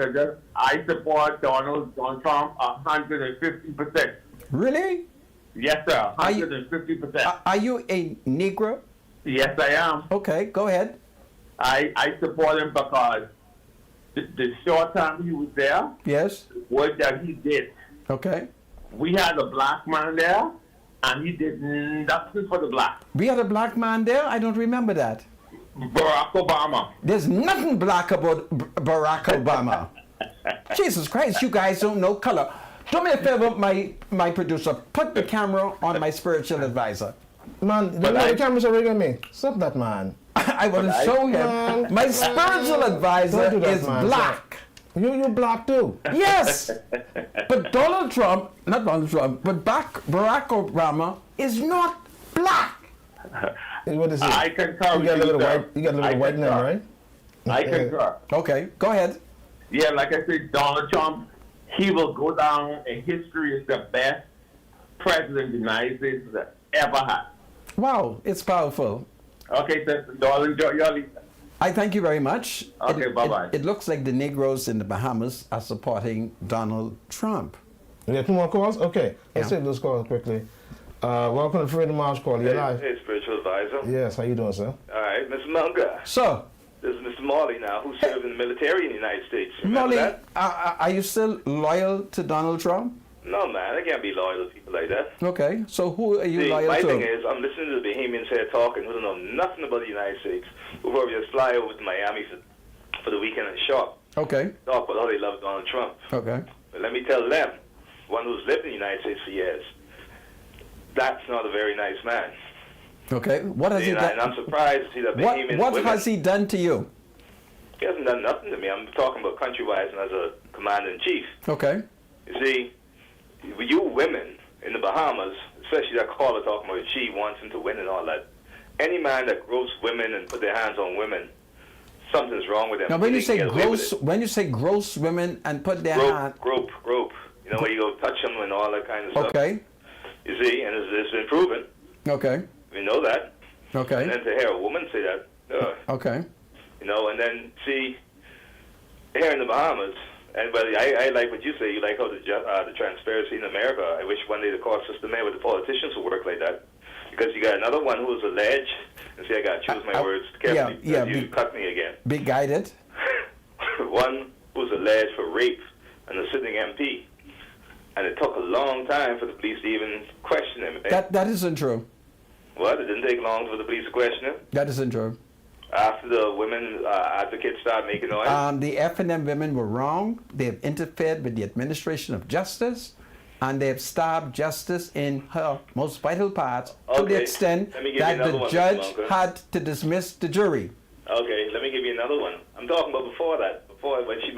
support Donald Trump 150%. Really? Yes, sir, Are you- 150%. Are you a Negro? Yes, I am. Okay, go ahead. I support him because the short time he was there, Yes. what that he did. Okay. We had a black man there, and he did nothing for the black. We had a black man there. I don't remember that. Barack Obama. There's nothing black about Barack Obama. Jesus Christ, you guys don't know color. Do me a favor, my producer. Put the camera on my spiritual advisor. Man, But the camera's already on me. Stop that, man. I want to show him. My spiritual advisor Don't do that, is man. black. You black too. Yes. But Donald Trump, not Donald Trump, but Barack Obama is not black. What is it? I concur You with got a little sir. white. You got a I little white in them, concur. right? I concur. Okay, go ahead. Yeah, like I said, Donald Trump, he will go down in history as the best president the United States has ever had. Wow, it's powerful. Okay, so darling, I thank you very much. Okay, bye-bye. It looks like the Negroes in the Bahamas are supporting Donald Trump. We got two more calls? Okay. Let's Yeah. take those calls quickly. Welcome to Freedom March Call. You're live. Hey, spiritual advisor. Yes, how you doing, sir? All right, Mr. Munga. So, This is Mr. Marley now, who served in the military in the United States. Remember Molly, that? are you still loyal to Donald Trump? No, man, I can't be loyal to people like that. Okay, so who are you See, loyal my to? thing is, I'm listening to the Bahamians here talking who don't know nothing about the United States, who probably just fly over to Miami for the weekend and shop. Okay, Talk about how they love Donald Trump. okay. But let me tell them, one who's lived in the United States for years, that's not a very nice man. Okay, what has he And done? I'm surprised to see that Bahamian What women. has he done to you? He hasn't done nothing to me. I'm talking about country-wise and as a commander-in-chief. Okay, You see, you women in the Bahamas, especially that caller talking about she wants him to win and all that, any man that gropes women and put their hands on women, something's wrong with them. now when you They can say get away with gross, it. when you say gross women and put their hand, Grope. You know, where you go touch them and all that kind of stuff. okay, You see, and it's been proven. okay, We know that. And okay, then to hear a woman say that, okay, you know, and then see, here in the Bahamas, and but I like what you say. You like how the transparency in America. I wish one day the court system there with the politicians would work like that, because you got another one who is alleged. And see, I got to choose my words carefully. yeah, because you cut me again. be guided. One who's alleged for rape and a sitting MP, and it took a long time for the police to even question him. That isn't true. What? It didn't take long for the police to question him. That isn't true. after the women advocates started making noise? The F&M women were wrong. They have interfered with the administration of justice, and they have stabbed justice in her most vital parts to the Okay. extent Let me give you that another the one, Mr. judge Monk. had to dismiss the jury. Okay, let me give you another one. I'm talking about before that, before when she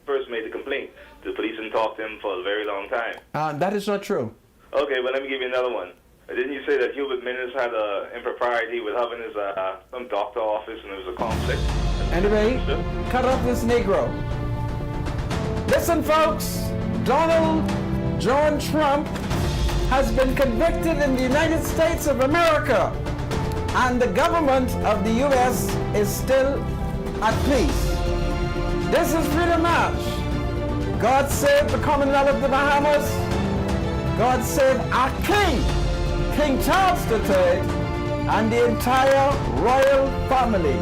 first made the complaint. The police didn't talk to him for a very long time. That is not true. Okay, well, let me give you another one. Didn't you say that Hubert Minnis had an impropriety with having his some doctor office and there was a conflict? Anyway, cut off this Negro. Listen, folks, Donald John Trump has been convicted in the United States of America, and the government of the U.S. is still at peace. This is Freedom March. God save the Commonwealth of the Bahamas. God save our King, King Charles III, and the entire royal family.